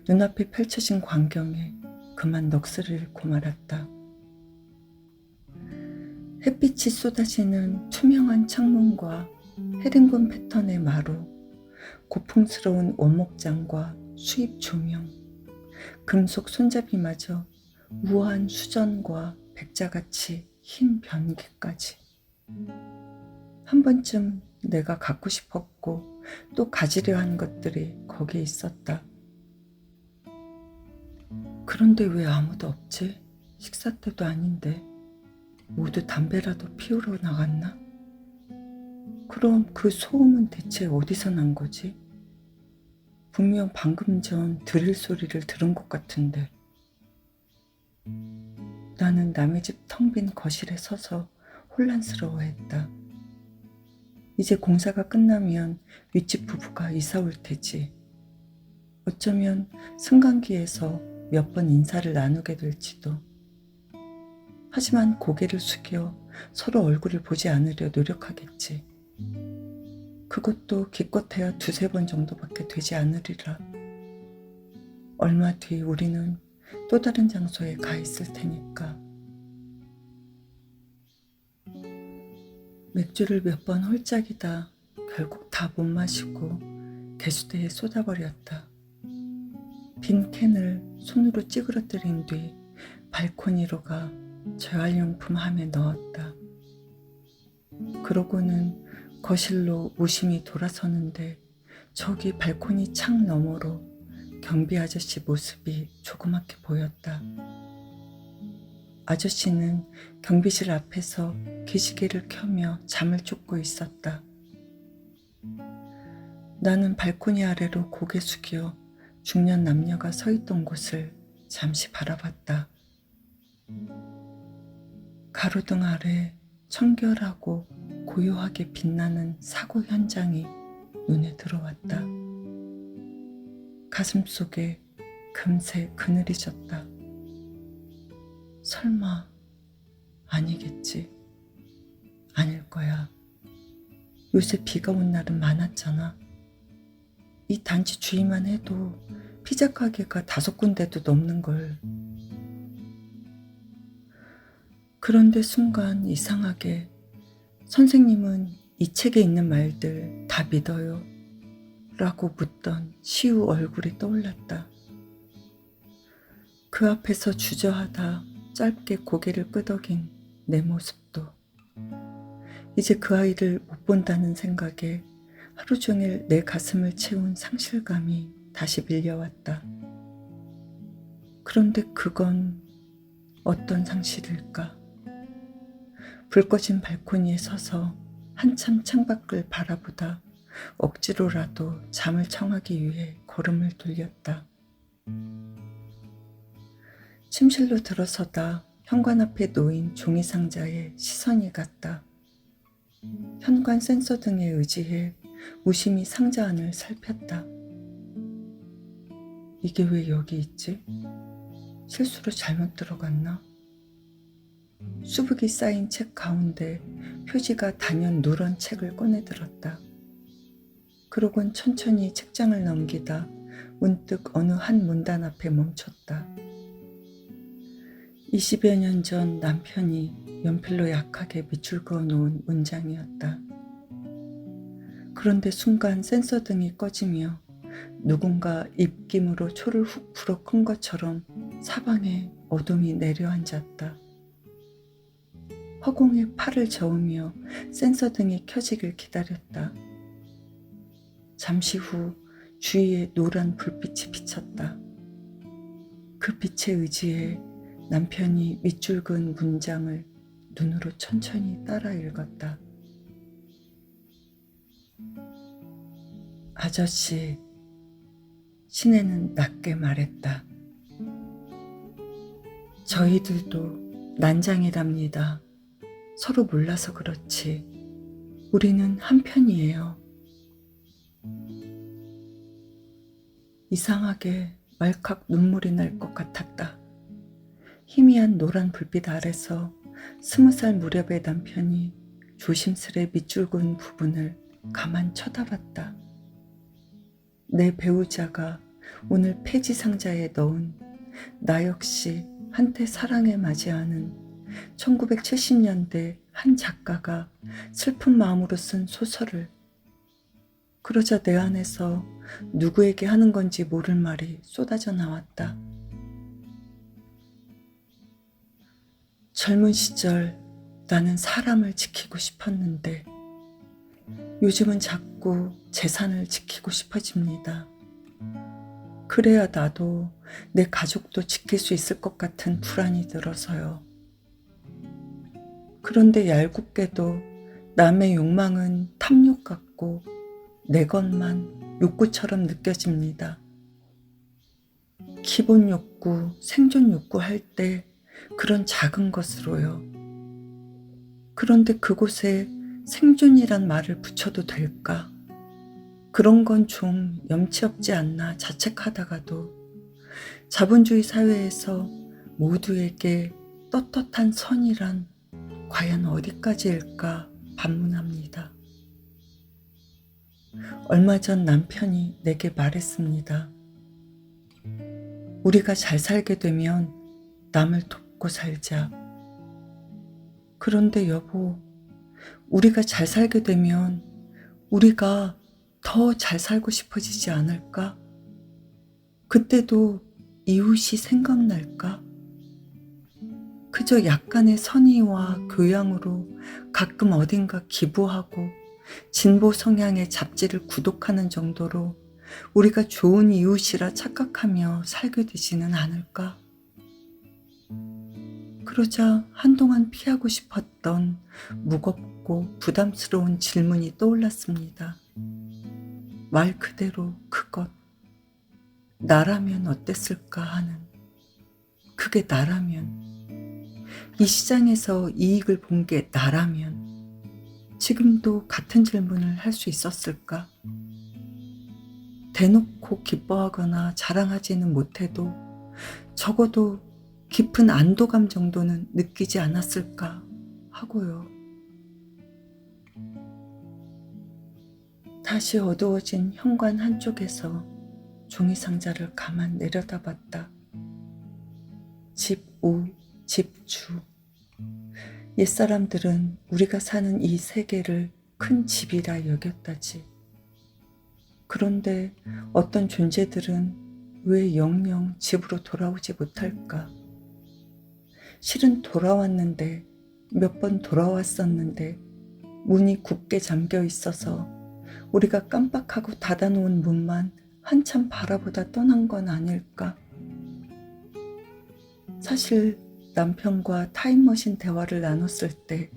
눈앞에 펼쳐진 광경에 그만 넋을 잃고 말았다. 햇빛이 쏟아지는 투명한 창문과 헤링본 패턴의 마루, 고풍스러운 원목장과 수입 조명, 금속 손잡이마저 우아한 수전과 백자같이 흰 변기까지. 한 번쯤 내가 갖고 싶었고 또 가지려 한 것들이 거기에 있었다. 그런데 왜 아무도 없지? 식사 때도 아닌데. 모두 담배라도 피우러 나갔나? 그럼 그 소음은 대체 어디서 난 거지? 분명 방금 전 드릴 소리를 들은 것 같은데. 나는 남의 집 텅 빈 거실에 서서 혼란스러워했다. 이제 공사가 끝나면 윗집 부부가 이사 올 테지. 어쩌면 승강기에서 몇 번 인사를 나누게 될지도. 하지만 고개를 숙여 서로 얼굴을 보지 않으려 노력하겠지. 그것도 기껏해야 두세 번 정도밖에 되지 않으리라. 얼마 뒤 우리는 또 다른 장소에 가 있을 테니까. 맥주를 몇 번 홀짝이다 결국 다 못 마시고 개수대에 쏟아버렸다. 빈 캔을 손으로 찌그러뜨린 뒤 발코니로 가 재활용품 함에 넣었다. 그러고는 거실로 무심히 돌아서는데 저기 발코니 창 너머로 경비 아저씨 모습이 조그맣게 보였다. 아저씨는 경비실 앞에서 기지개를 켜며 잠을 쫓고 있었다. 나는 발코니 아래로 고개 숙여 중년 남녀가 서 있던 곳을 잠시 바라봤다. 가로등 아래 청결하고 고요하게 빛나는 사고 현장이 눈에 들어왔다. 가슴속에 금세 그늘이 졌다. 설마 아니겠지. 아닐 거야. 요새 비가 온 날은 많았잖아. 이 단지 주위만 해도 피자 가게가 5군데도 넘는걸. 그런데 순간 이상하게 선생님은 이 책에 있는 말들 다 믿어요? 라고 묻던 시우 얼굴이 떠올랐다. 그 앞에서 주저하다 짧게 고개를 끄덕인 내 모습도. 이제 그 아이를 못 본다는 생각에 하루 종일 내 가슴을 채운 상실감이 다시 밀려왔다. 그런데 그건 어떤 상실일까? 불 꺼진 발코니에 서서 한참 창밖을 바라보다 억지로라도 잠을 청하기 위해 걸음을 돌렸다. 침실로 들어서다 현관 앞에 놓인 종이 상자에 시선이 갔다. 현관 센서 등에 의지해 무심히 상자 안을 살폈다. 이게 왜 여기 있지? 실수로 잘못 들어갔나? 수북이 쌓인 책 가운데 표지가 단연 누런 책을 꺼내들었다. 그러곤 천천히 책장을 넘기다 문득 어느 한 문단 앞에 멈췄다. 20여 년 전 남편이 연필로 약하게 밑줄 그어 놓은 문장이었다. 그런데 순간 센서 등이 꺼지며 누군가 입김으로 초를 훅 불어 끈 것처럼 사방에 어둠이 내려앉았다. 허공에 팔을 저으며 센서 등이 켜지길 기다렸다. 잠시 후 주위에 노란 불빛이 비쳤다. 그 빛에 의지해 남편이 밑줄 그은 문장을 눈으로 천천히 따라 읽었다. 아저씨, 시내는 낮게 말했다. 저희들도 난장이랍니다. 서로 몰라서 그렇지. 우리는 한편이에요. 이상하게 왈칵 눈물이 날 것 같았다. 희미한 노란 불빛 아래서 20살 무렵의 남편이 조심스레 밑줄 그은 부분을 가만 쳐다봤다. 내 배우자가 오늘 폐지 상자에 넣은 나 역시 한때 사랑에 맞이하는 1970년대 한 작가가 슬픈 마음으로 쓴 소설을. 그러자 내 안에서 누구에게 하는 건지 모를 말이 쏟아져 나왔다. 젊은 시절 나는 사람을 지키고 싶었는데 요즘은 자꾸 재산을 지키고 싶어집니다. 그래야 나도 내 가족도 지킬 수 있을 것 같은 불안이 들어서요. 그런데 얄궂게도 남의 욕망은 탐욕 같고 내 것만 욕구처럼 느껴집니다. 기본 욕구, 생존 욕구 할 때 그런 작은 것으로요. 그런데 그곳에 생존이란 말을 붙여도 될까? 그런 건 좀 염치 없지 않나 자책하다가도 자본주의 사회에서 모두에게 떳떳한 선이란 과연 어디까지일까 반문합니다. 얼마 전 남편이 내게 말했습니다. 우리가 잘 살게 되면 남을 돕고 살자. 그런데 여보, 우리가 잘 살게 되면 우리가 더 잘 살고 싶어지지 않을까? 그때도 이웃이 생각날까? 그저 약간의 선의와 교양으로 가끔 어딘가 기부하고 진보 성향의 잡지를 구독하는 정도로 우리가 좋은 이웃이라 착각하며 살게 되지는 않을까? 그러자 한동안 피하고 싶었던 무겁고 부담스러운 질문이 떠올랐습니다. 말 그대로 그것. 나라면 어땠을까 하는. 그게 나라면. 이 시장에서 이익을 본 게 나라면 지금도 같은 질문을 할 수 있었을까? 대놓고 기뻐하거나 자랑하지는 못해도 적어도 깊은 안도감 정도는 느끼지 않았을까 하고요. 다시 어두워진 현관 한쪽에서 종이 상자를 가만 내려다봤다. 집 우, 집 주. 옛사람들은 우리가 사는 이 세계를 큰 집이라 여겼다지. 그런데 어떤 존재들은 왜 영영 집으로 돌아오지 못할까? 실은 돌아왔는데, 몇 번 돌아왔었는데 문이 굳게 잠겨 있어서 우리가 깜빡하고 닫아놓은 문만 한참 바라보다 떠난 건 아닐까? 사실 남편과 타임머신 대화를 나눴을 때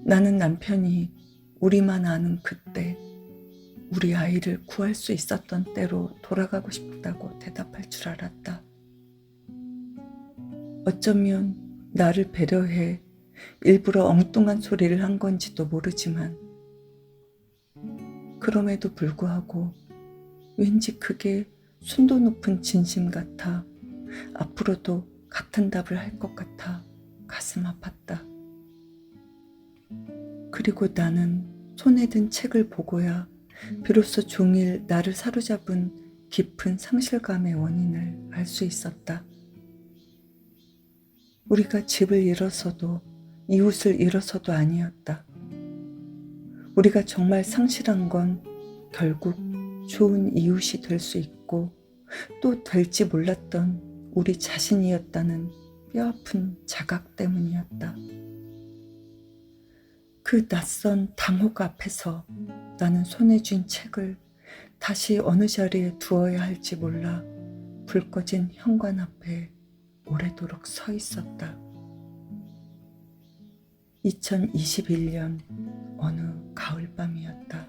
나는 남편이 우리만 아는 그때 우리 아이를 구할 수 있었던 때로 돌아가고 싶다고 대답할 줄 알았다. 어쩌면 나를 배려해 일부러 엉뚱한 소리를 한 건지도 모르지만 그럼에도 불구하고 왠지 그게 순도 높은 진심 같아 앞으로도 같은 답을 할 것 같아 가슴 아팠다. 그리고 나는 손에 든 책을 보고야 비로소 종일 나를 사로잡은 깊은 상실감의 원인을 알 수 있었다. 우리가 집을 잃어서도 이웃을 잃어서도 아니었다. 우리가 정말 상실한 건 결국 좋은 이웃이 될 수 있고 또 될지 몰랐던 우리 자신이었다는 뼈아픈 자각 때문이었다. 그 낯선 당혹 앞에서 나는 손에 쥔 책을 다시 어느 자리에 두어야 할지 몰라 불 꺼진 현관 앞에 오래도록 서 있었다. 2021년 어느 가을밤이었다.